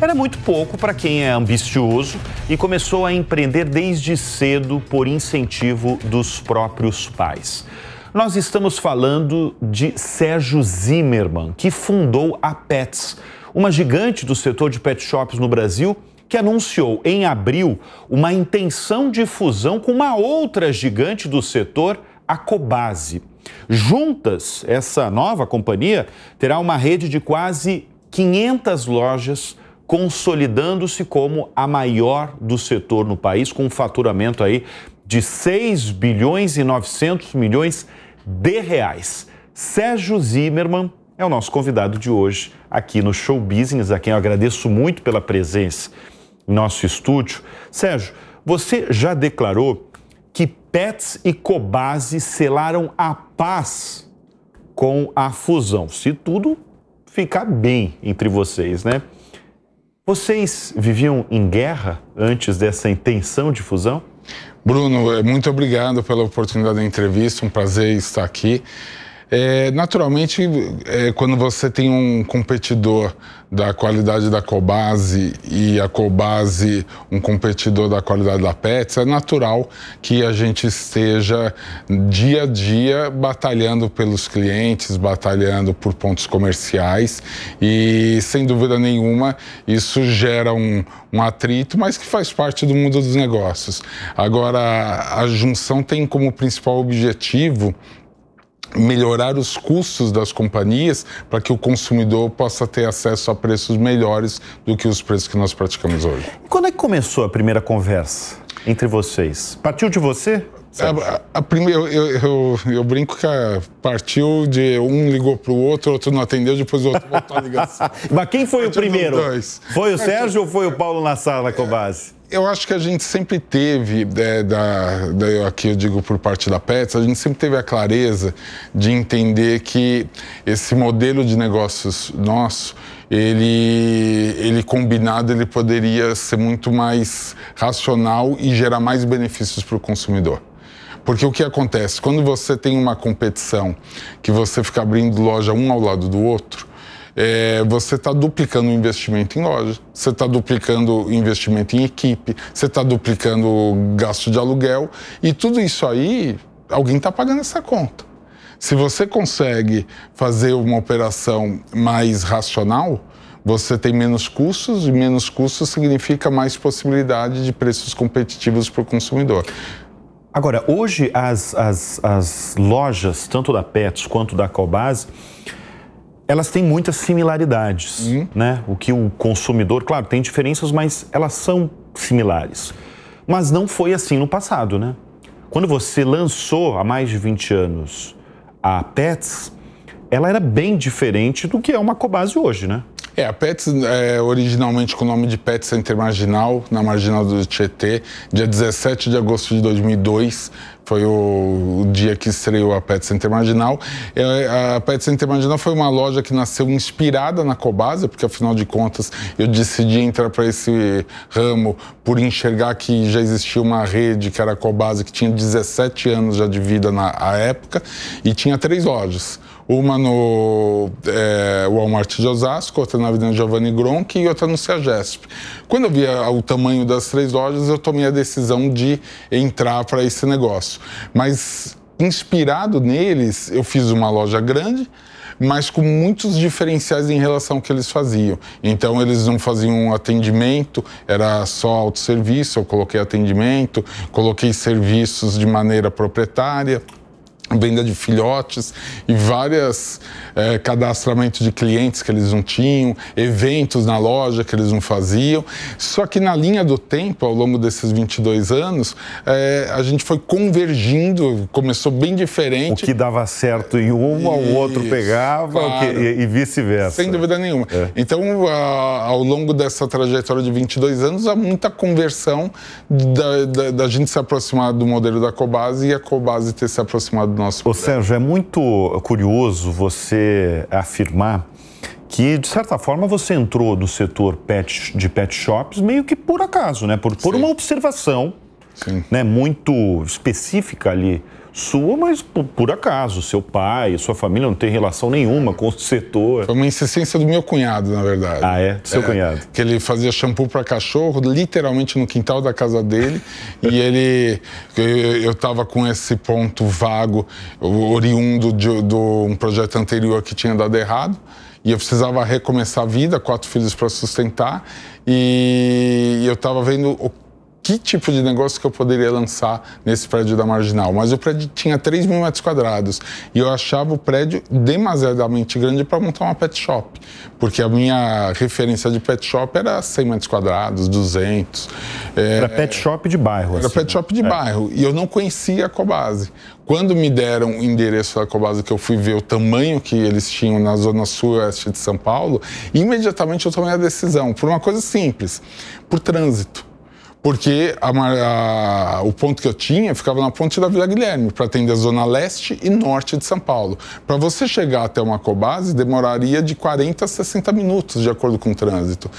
Era muito pouco para quem é ambicioso e começou a empreender desde cedo por incentivo dos próprios pais. Nós estamos falando de Sérgio Zimmermann, que fundou a Petz, uma gigante do setor de pet shops no Brasil, que anunciou em abril uma intenção de fusão com uma outra gigante do setor, a Cobasi. Juntas, essa nova companhia terá uma rede de quase 500 lojas, consolidando-se como a maior do setor no país, com um faturamento aí de 6 bilhões e 900 milhões de reais. Sérgio Zimmermann é o nosso convidado de hoje aqui no Show Business, a quem eu agradeço muito pela presença em nosso estúdio. Sérgio, você já declarou que Petz e Cobasi selaram a paz com a fusão, se tudo ficar bem entre vocês, né? Vocês viviam em guerra antes dessa intenção de fusão? Bruno, muito obrigado pela oportunidade da entrevista, um prazer estar aqui. Naturalmente, quando você tem um competidor da qualidade da Cobasi e a Cobasi um competidor da qualidade da Petz, é natural que a gente esteja dia a dia batalhando pelos clientes, batalhando por pontos comerciais e, sem dúvida nenhuma, isso gera um atrito, mas que faz parte do mundo dos negócios. Agora, a junção tem como principal objetivo melhorar os custos das companhias para que o consumidor possa ter acesso a preços melhores do que os preços que nós praticamos hoje. E quando é que começou a primeira conversa entre vocês? Partiu de você? Eu brinco que partiu de um ligou para o outro não atendeu, depois o outro voltou a ligação. Mas quem foi o primeiro? Foi o Sérgio ou foi o Paulo Nassar na Cobasi? Eu acho que a gente sempre teve, aqui eu digo por parte da Petz, a gente sempre teve a clareza de entender que esse modelo de negócios nosso, ele combinado, ele poderia ser muito mais racional e gerar mais benefícios para o consumidor. Porque o que acontece? Quando você tem uma competição que você fica abrindo loja um ao lado do outro, você está duplicando o investimento em loja, você está duplicando o investimento em equipe, você está duplicando o gasto de aluguel e tudo isso aí, alguém está pagando essa conta. Se você consegue fazer uma operação mais racional, você tem menos custos, e menos custos significa mais possibilidade de preços competitivos para o consumidor. Agora, hoje as lojas, tanto da Petz quanto da Cobasi, elas têm muitas similaridades, né? O que o consumidor, claro, tem diferenças, mas elas são similares. Mas não foi assim no passado, né? Quando você lançou há mais de 20 anos a Petz, ela era bem diferente do que é uma Cobasi hoje, né? A Petz, originalmente com o nome de Petz Center Marginal, na Marginal do Tietê, dia 17 de agosto de 2002, foi o dia que estreou a Petz Center Marginal. A Petz Center Marginal foi uma loja que nasceu inspirada na Cobasi, porque afinal de contas eu decidi entrar para esse ramo por enxergar que já existia uma rede que era a Cobasi, que tinha 17 anos já de vida na época, e tinha 3 lojas. Uma no Walmart de Osasco, outra na Avenida Giovanni Gronchi e outra no Ceagesp. Quando eu vi o tamanho das 3 lojas, eu tomei a decisão de entrar para esse negócio. Mas, inspirado neles, eu fiz uma loja grande, mas com muitos diferenciais em relação ao que eles faziam. Então, eles não faziam atendimento, era só autosserviço, eu coloquei atendimento, coloquei serviços de maneira proprietária, venda de filhotes e várias cadastramento de clientes que eles não tinham, eventos na loja que eles não faziam. Só que na linha do tempo, ao longo desses 22 anos, a gente foi convergindo, começou bem diferente. O que dava certo em um, ao outro pegava, claro, e vice-versa. Sem dúvida nenhuma. Então, ao longo dessa trajetória de 22 anos, há muita conversão da gente se aproximar do modelo da Cobasi e a Cobasi ter se aproximado do nosso modelo. Sérgio, é muito curioso você afirmar que, de certa forma, você entrou no setor de pet shops meio que por acaso, né? Por uma observação, né, muito específica ali sua, mas por acaso. Seu pai, sua família não tem relação nenhuma com o setor. Foi uma insistência do meu cunhado, na verdade. Ah, é? Do seu cunhado. Que ele fazia shampoo para cachorro, literalmente no quintal da casa dele. E eu estava com esse ponto vago, oriundo de um projeto anterior que tinha dado errado. E eu precisava recomeçar a vida, 4 filhos para sustentar. E eu estava vendo que tipo de negócio que eu poderia lançar nesse prédio da Marginal. Mas o prédio tinha 3.000 metros quadrados e eu achava o prédio demasiadamente grande para montar uma pet shop, porque a minha referência de pet shop era 100 metros quadrados, 200. Era pet shop de bairro. Era pet shop de bairro e eu não conhecia a Cobasi. Quando me deram o endereço da Cobasi, que eu fui ver o tamanho que eles tinham na zona sul-oeste de São Paulo, imediatamente eu tomei a decisão, por uma coisa simples, por trânsito. Porque o ponto que eu tinha ficava na ponte da Vila Guilherme, para atender a zona leste e norte de São Paulo. Para você chegar até uma Cobasi, demoraria de 40 a 60 minutos, de acordo com o trânsito.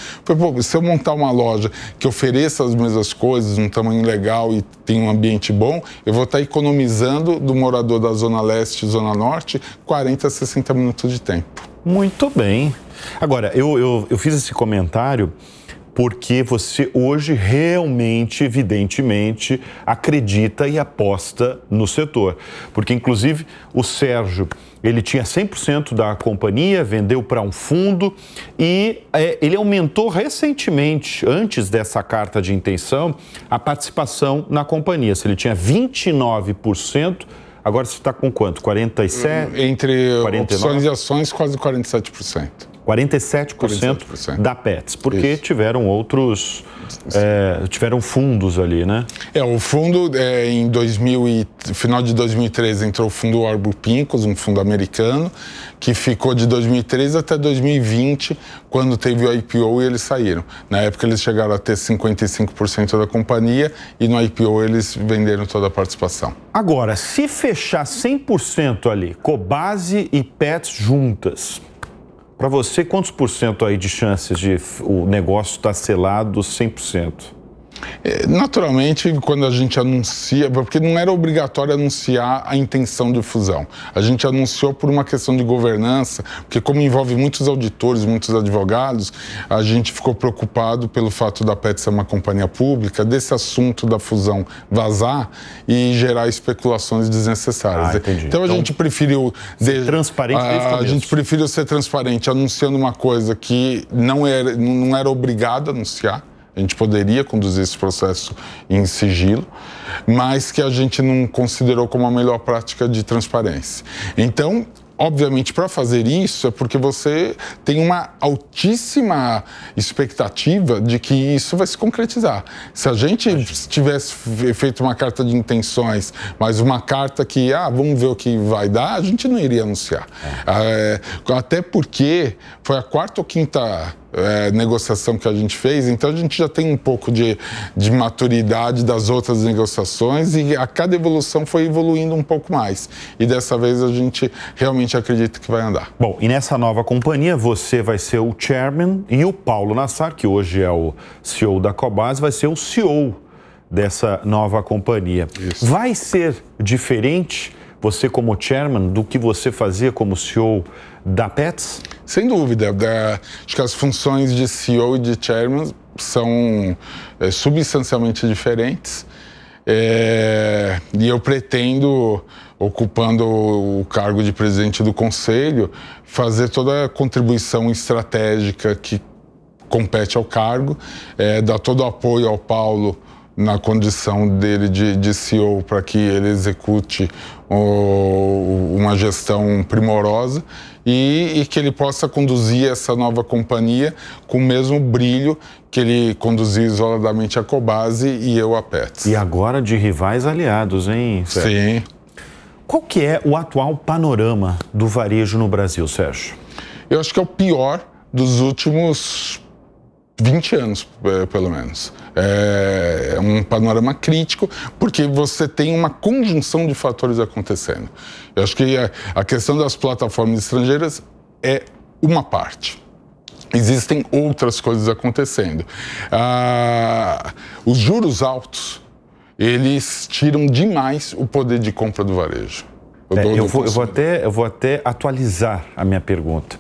Se eu montar uma loja que ofereça as mesmas coisas, um tamanho legal e tem um ambiente bom, eu vou estar economizando do morador da zona leste e zona norte 40 a 60 minutos de tempo. Muito bem. Agora, eu fiz esse comentário porque você hoje realmente, evidentemente, acredita e aposta no setor. Porque, inclusive, o Sérgio, ele tinha 100% da companhia, vendeu para um fundo e ele aumentou recentemente, antes dessa carta de intenção, a participação na companhia. Se ele tinha 29%, agora você está com quanto? 47%? Entre 49%? Opções e ações, quase 47%. 47% da Petz, porque tiveram outros, tiveram fundos ali, né? O fundo, final de 2013, entrou o fundo Warburg Pincus, um fundo americano, que ficou de 2013 até 2020, quando teve o IPO e eles saíram. Na época, eles chegaram a ter 55% da companhia e no IPO eles venderam toda a participação. Agora, se fechar 100% ali, Cobasi e Petz juntas, para você, quantos por cento aí de chances de o negócio estar selado 100%? Naturalmente, quando a gente anuncia, porque não era obrigatório anunciar a intenção de fusão. A gente anunciou por uma questão de governança, porque como envolve muitos auditores, muitos advogados, a gente ficou preocupado pelo fato da Petz ser uma companhia pública, desse assunto da fusão vazar e gerar especulações desnecessárias. Então a gente preferiu ser transparente desde o começo. A gente preferiu ser transparente anunciando uma coisa que não era obrigado a anunciar. A gente poderia conduzir esse processo em sigilo, mas que a gente não considerou como a melhor prática de transparência. Então, obviamente, para fazer isso é porque você tem uma altíssima expectativa de que isso vai se concretizar. Se a gente tivesse feito uma carta de intenções, mas uma carta que, vamos ver o que vai dar, a gente não iria anunciar. Até porque foi a quarta ou quinta negociação que a gente fez, então a gente já tem um pouco de maturidade das outras negociações e a cada evolução foi evoluindo um pouco mais. E dessa vez a gente realmente acredita que vai andar. Bom, e nessa nova companhia você vai ser o chairman e o Paulo Nassar, que hoje é o CEO da Cobasi, vai ser o CEO dessa nova companhia. Isso. Vai ser diferente você como chairman do que você fazia como CEO da Petz? Sem dúvida. Acho que as funções de CEO e de chairman são substancialmente diferentes. E eu pretendo, ocupando o cargo de presidente do conselho, fazer toda a contribuição estratégica que compete ao cargo, dar todo o apoio ao Paulo na condição dele de CEO para que ele execute uma gestão primorosa e que ele possa conduzir essa nova companhia com o mesmo brilho que ele conduziu isoladamente a Cobasi e eu a Petz. E agora de rivais aliados, hein, Sérgio? Sim. Qual que é o atual panorama do varejo no Brasil, Sérgio? Eu acho que é o pior dos últimos 20 anos, pelo menos. É um panorama crítico, porque você tem uma conjunção de fatores acontecendo. Eu acho que a questão das plataformas estrangeiras é uma parte. Existem outras coisas acontecendo. Os juros altos, eles tiram demais o poder de compra do varejo. Eu vou até atualizar a minha pergunta.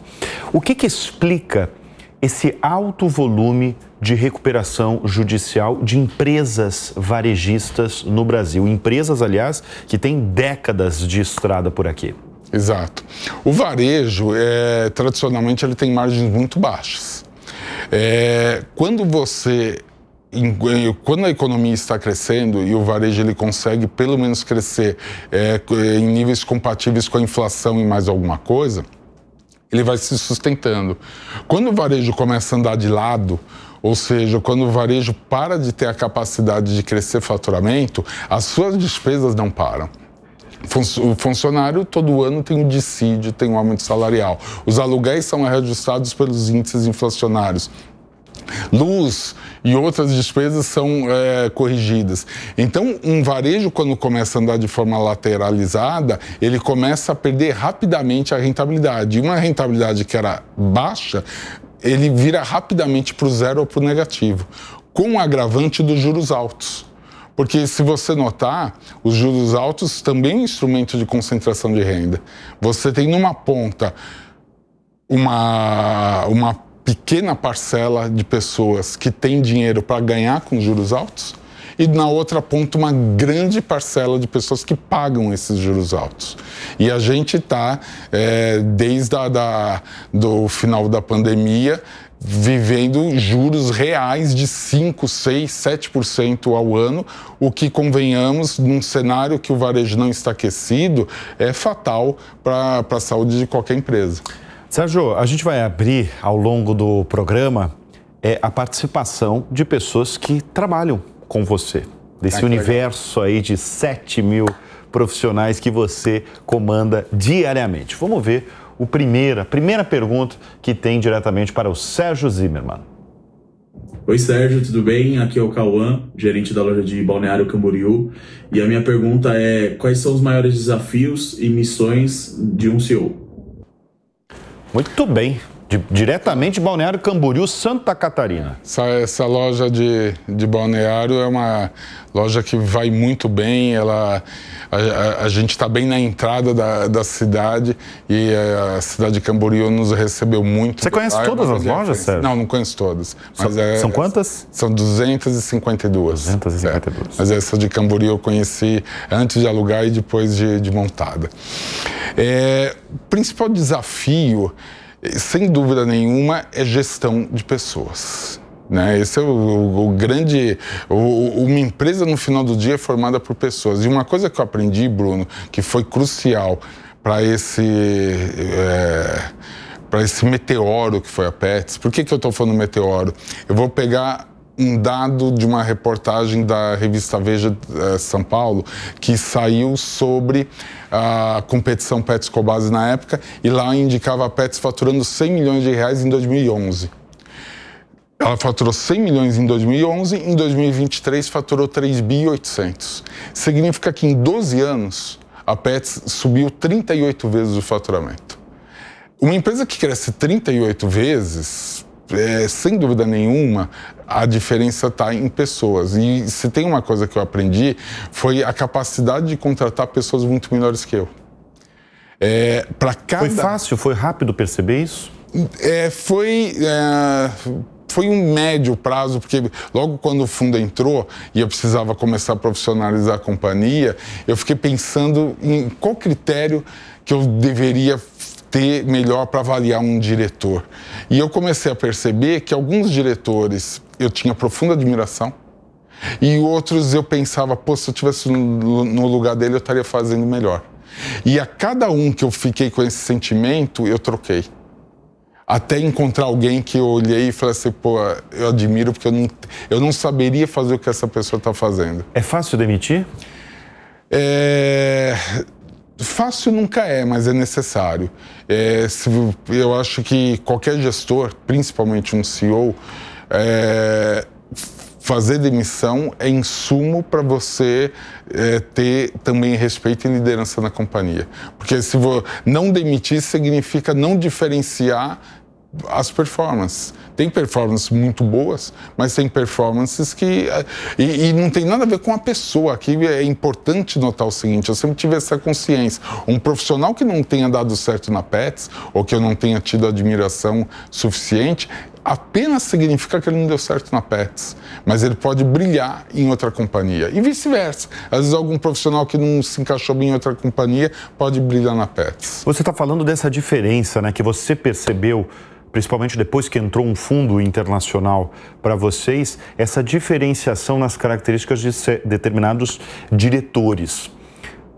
O que explica esse alto volume de recuperação judicial de empresas varejistas no Brasil? Empresas, aliás, que têm décadas de estrada por aqui. Exato. O varejo, tradicionalmente, ele tem margens muito baixas. Quando a economia está crescendo e o varejo ele consegue pelo menos crescer em níveis compatíveis com a inflação e mais alguma coisa, ele vai se sustentando. Quando o varejo começa a andar de lado, ou seja, quando o varejo para de ter a capacidade de crescer faturamento, as suas despesas não param. O funcionário todo ano tem um dissídio, tem um aumento salarial. Os aluguéis são reajustados pelos índices inflacionários. Luz e outras despesas são corrigidas. Então, um varejo, quando começa a andar de forma lateralizada, ele começa a perder rapidamente a rentabilidade. E uma rentabilidade que era baixa, ele vira rapidamente para o zero ou para o negativo, com o agravante dos juros altos. Porque, se você notar, os juros altos também é um instrumento de concentração de renda. Você tem numa ponta uma pequena parcela de pessoas que tem dinheiro para ganhar com juros altos e na outra ponta uma grande parcela de pessoas que pagam esses juros altos. E a gente está, desde do final da pandemia, vivendo juros reais de 5%, 6%, 7% ao ano, o que, convenhamos, num cenário que o varejo não está aquecido, é fatal para a saúde de qualquer empresa. Sérgio, a gente vai abrir ao longo do programa a participação de pessoas que trabalham com você, desse universo aí de 7 mil profissionais que você comanda diariamente. Vamos ver a primeira pergunta que tem diretamente para o Sérgio Zimmermann. Oi, Sérgio, tudo bem? Aqui é o Cauã, gerente da loja de Balneário Camboriú. E a minha pergunta é: quais são os maiores desafios e missões de um CEO? Muito bem. Diretamente de Balneário Camboriú, Santa Catarina. Essa loja de Balneário é uma loja que vai muito bem. A gente está bem na entrada da cidade e a cidade de Camboriú nos recebeu muito. Você conhece todas as lojas, Sérgio? Não quantas? Mas são quantas? São 252. 252. Mas essa de Camboriú eu conheci antes de alugar e depois de montada. O principal desafio, sem dúvida nenhuma, é gestão de pessoas. Né? Esse é o grande... Uma empresa, no final do dia, é formada por pessoas. E uma coisa que eu aprendi, Bruno, que foi crucial para esse meteoro que foi a Pets. Por que eu estou falando meteoro? Eu vou pegar um dado de uma reportagem da revista Veja São Paulo, que saiu sobre a competição Pets Cobasi na época, e lá indicava a Pets faturando 100 milhões de reais em 2011. Ela faturou 100 milhões em 2011, em 2023 faturou 3.800. Significa que em 12 anos a Pets subiu 38 vezes o faturamento. Uma empresa que cresce 38 vezes, sem dúvida nenhuma, a diferença está em pessoas. E se tem uma coisa que eu aprendi, foi a capacidade de contratar pessoas muito melhores que eu. Foi fácil, foi rápido perceber isso? Foi um médio prazo, porque logo quando o fundo entrou e eu precisava começar a profissionalizar a companhia, eu fiquei pensando em qual critério que eu deveria ter melhor para avaliar um diretor. E eu comecei a perceber que alguns diretores eu tinha profunda admiração e outros eu pensava, pô, se eu estivesse no lugar dele eu estaria fazendo melhor. E a cada um que eu fiquei com esse sentimento, eu troquei. Até encontrar alguém que eu olhei e falei assim, pô, eu admiro porque eu não saberia fazer o que essa pessoa está fazendo. É fácil demitir? Fácil nunca é, mas é necessário. Eu acho que qualquer gestor, principalmente um CEO, fazer demissão é insumo para você ter também respeito e liderança na companhia. Porque se não demitir significa não diferenciar as performances. Tem performances muito boas, mas tem performances que... E não tem nada a ver com a pessoa. Aqui é importante notar o seguinte, eu sempre tive essa consciência. Um profissional que não tenha dado certo na Pets, ou que eu não tenha tido admiração suficiente, apenas significa que ele não deu certo na Pets, mas ele pode brilhar em outra companhia. E vice-versa. Às vezes algum profissional que não se encaixou bem em outra companhia pode brilhar na Pets. Você está falando dessa diferença, né, que você percebeu, principalmente depois que entrou um fundo internacional para vocês, essa diferenciação nas características de determinados diretores.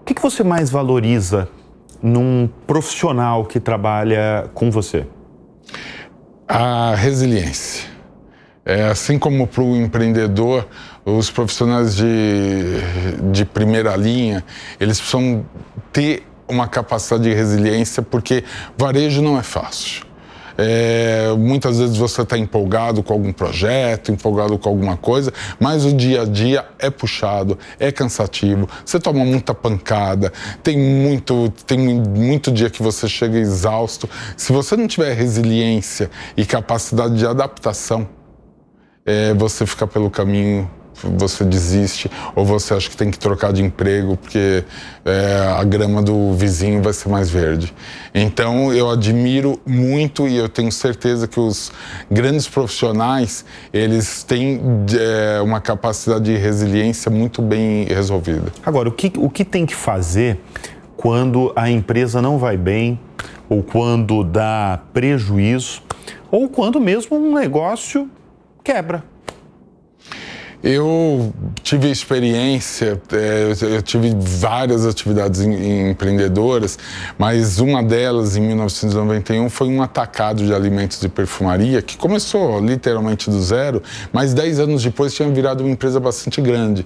O que você mais valoriza num profissional que trabalha com você? A resiliência. Assim como para o empreendedor, os profissionais de primeira linha, eles precisam ter uma capacidade de resiliência, porque varejo não é fácil. Muitas vezes você está empolgado com algum projeto, empolgado com alguma coisa, mas o dia a dia é puxado, é cansativo, você toma muita pancada, tem muito dia que você chega exausto. Se você não tiver resiliência e capacidade de adaptação, você fica pelo caminho, você desiste, ou você acha que tem que trocar de emprego porque a grama do vizinho vai ser mais verde. Então eu admiro muito e eu tenho certeza que os grandes profissionais, eles têm uma capacidade de resiliência muito bem resolvida. Agora, o que tem que fazer quando a empresa não vai bem, ou quando dá prejuízo, ou quando mesmo um negócio quebra? Eu tive experiência, eu tive várias atividades empreendedoras, mas uma delas, em 1991, foi um atacado de alimentos e perfumaria, que começou literalmente do zero, mas 10 anos depois tinha virado uma empresa bastante grande.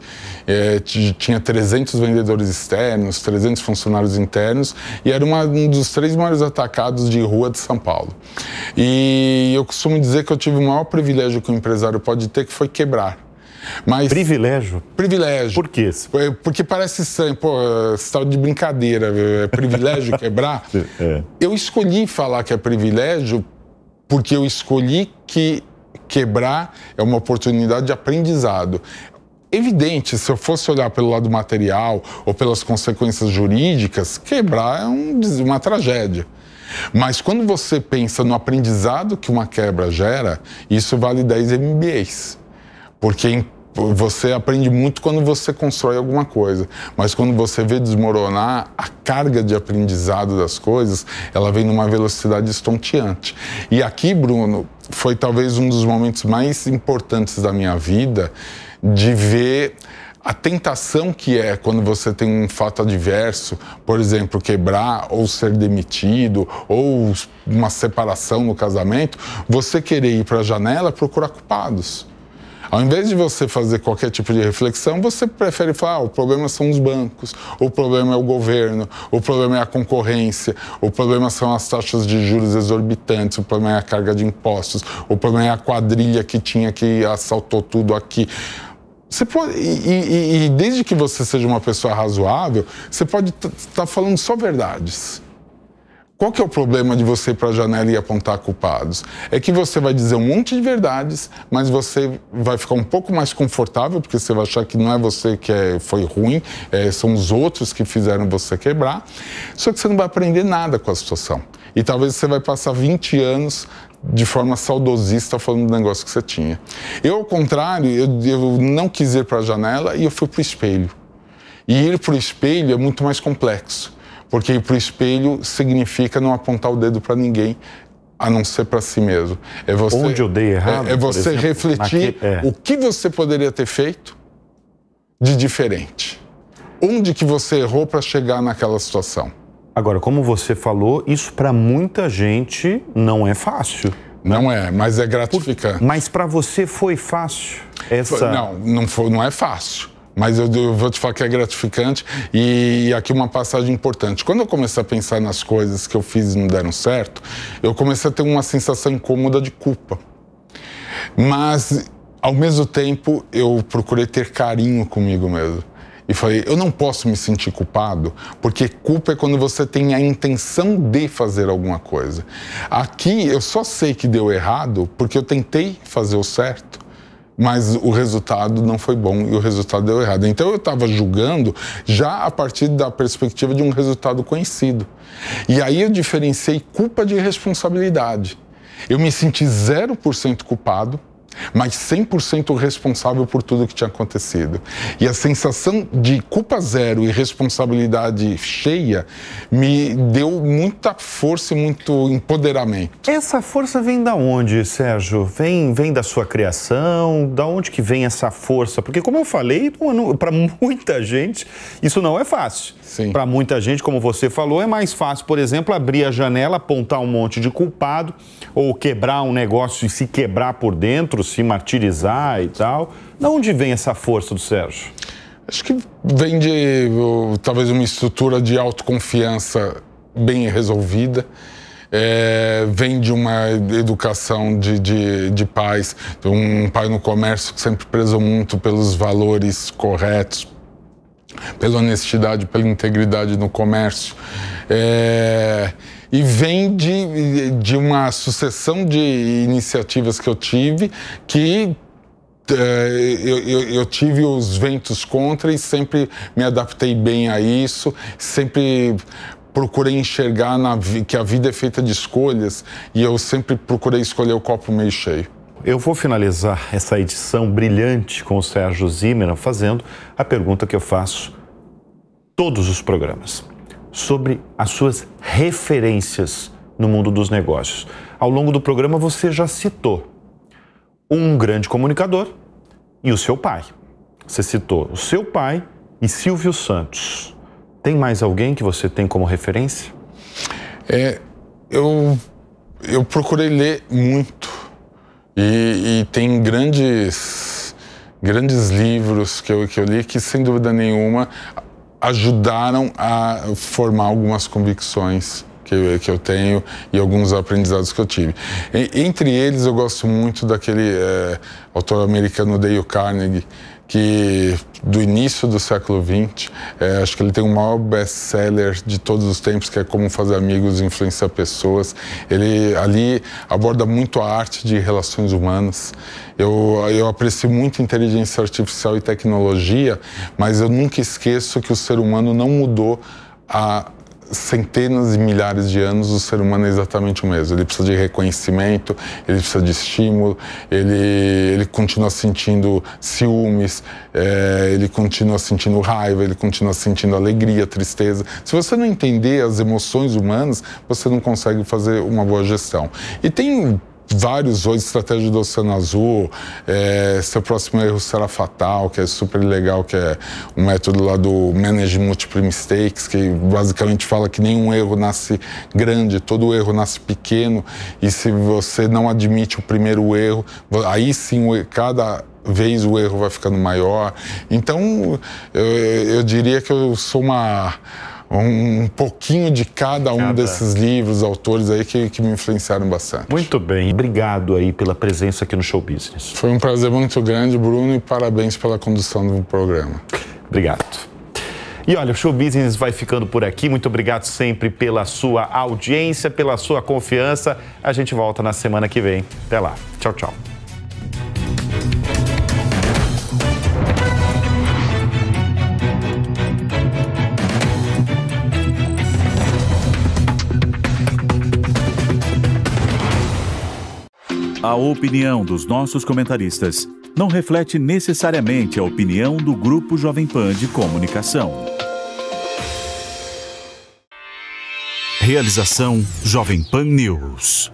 Tinha 300 vendedores externos, 300 funcionários internos, e era um dos 3 maiores atacados de rua de São Paulo. E eu costumo dizer que eu tive o maior privilégio que um empresário pode ter, que foi quebrar. Mas, privilégio? Privilégio. Por quê? Porque parece estranho, pô, você tá de brincadeira, é privilégio quebrar. Eu escolhi falar que é privilégio porque eu escolhi que quebrar é uma oportunidade de aprendizado. Evidente, se eu fosse olhar pelo lado material ou pelas consequências jurídicas, quebrar é uma tragédia. Mas quando você pensa no aprendizado que uma quebra gera, isso vale 10 MBAs. Porque você aprende muito quando você constrói alguma coisa, mas quando você vê desmoronar, a carga de aprendizado das coisas, ela vem numa velocidade estonteante. E aqui, Bruno, foi talvez um dos momentos mais importantes da minha vida de ver a tentação que é quando você tem um fato adverso, por exemplo, quebrar ou ser demitido, ou uma separação no casamento, você querer ir para a janela procurar culpados. Ao invés de você fazer qualquer tipo de reflexão, você prefere falar, o problema são os bancos, o problema é o governo, o problema é a concorrência, o problema são as taxas de juros exorbitantes, o problema é a carga de impostos, o problema é a quadrilha que assaltou tudo aqui. Você pode, e desde que você seja uma pessoa razoável, você pode estar falando só verdades. Qual que é o problema de você ir para a janela e apontar culpados? É que você vai dizer um monte de verdades, mas você vai ficar um pouco mais confortável, porque você vai achar que não é você que foi ruim, são os outros que fizeram você quebrar. Só que você não vai aprender nada com a situação. E talvez você vai passar 20 anos de forma saudosista falando do negócio que você tinha. Eu, ao contrário, eu não quis ir para a janela e eu fui para o espelho. E ir para o espelho é muito mais complexo. Porque ir para o espelho significa não apontar o dedo para ninguém, a não ser para si mesmo. É você, onde eu dei errado? É você exemplo, refletir o que você poderia ter feito de diferente. Onde que você errou para chegar naquela situação. Agora, como você falou, isso para muita gente não é fácil. Não é, mas é gratificante. Mas para você foi fácil? Não é fácil. Mas eu vou te falar que é gratificante e aqui uma passagem importante. Quando eu comecei a pensar nas coisas que eu fiz e não deram certo, eu comecei a ter uma sensação incômoda de culpa. Mas, ao mesmo tempo, eu procurei ter carinho comigo mesmo. E falei, eu não posso me sentir culpado, porque culpa é quando você tem a intenção de fazer alguma coisa. Aqui, eu só sei que deu errado porque eu tentei fazer o certo. Mas o resultado não foi bom e o resultado deu errado. Então eu estava julgando já a partir da perspectiva de um resultado conhecido. E aí eu diferenciei culpa de responsabilidade. Eu me senti 0% culpado, mas 100% responsável por tudo que tinha acontecido. E a sensação de culpa zero e responsabilidade cheia me deu muita força e muito empoderamento. Essa força vem da onde, Sérgio? Vem da sua criação? Da onde que vem essa força? Porque, como eu falei, para muita gente isso não é fácil. Para muita gente, como você falou, é mais fácil, por exemplo, abrir a janela, apontar um monte de culpado ou quebrar um negócio e se quebrar por dentro, se martirizar e tal. De onde vem essa força do Sérgio? Acho que vem de talvez uma estrutura de autoconfiança bem resolvida. Vem de uma educação de pais, um pai no comércio que sempre prezou muito pelos valores corretos, pela honestidade, pela integridade no comércio. E vem de uma sucessão de iniciativas que eu tive que eu tive os ventos contra e sempre me adaptei bem a isso, sempre procurei enxergar que a vida é feita de escolhas e eu sempre procurei escolher o copo meio cheio. Eu vou finalizar essa edição brilhante com o Sérgio Zimmermann fazendo a pergunta que eu faço todos os programas, sobre as suas referências no mundo dos negócios. Ao longo do programa você já citou um grande comunicador e o seu pai. Você citou o seu pai e Silvio Santos. Tem mais alguém que você tem como referência? Eu procurei ler muito. E tem grandes livros que eu li que, sem dúvida nenhuma, ajudaram a formar algumas convicções que eu tenho e alguns aprendizados que eu tive. Entre eles, eu gosto muito daquele autor americano Dale Carnegie, que do início do século XX, acho que ele tem o maior best-seller de todos os tempos, que é Como Fazer Amigos e Influenciar Pessoas. Ele ali aborda muito a arte de relações humanas. Eu aprecio muito inteligência artificial e tecnologia, mas eu nunca esqueço que o ser humano não mudou há centenas de milhares de anos. O ser humano é exatamente o mesmo. Ele precisa de reconhecimento, ele precisa de estímulo, ele continua sentindo ciúmes, ele continua sentindo raiva, ele continua sentindo alegria, tristeza. Se você não entender as emoções humanas, você não consegue fazer uma boa gestão. E tem vários hoje, estratégia do Oceano Azul, seu próximo erro será fatal, que é super legal, que é um método lá do Manage Multiple Mistakes, que basicamente fala que nenhum erro nasce grande, todo erro nasce pequeno, e se você não admite o primeiro erro, aí sim cada vez o erro vai ficando maior. Então, eu diria que eu sou um pouquinho de cada um desses livros, autores aí que me influenciaram bastante. Muito bem, obrigado aí pela presença aqui no Show Business. Foi um prazer muito grande, Bruno, e parabéns pela condução do programa. Obrigado. E olha, o Show Business vai ficando por aqui. Muito obrigado sempre pela sua audiência, pela sua confiança. A gente volta na semana que vem. Até lá. Tchau, tchau. A opinião dos nossos comentaristas não reflete necessariamente a opinião do Grupo Jovem Pan de Comunicação. Realização Jovem Pan News.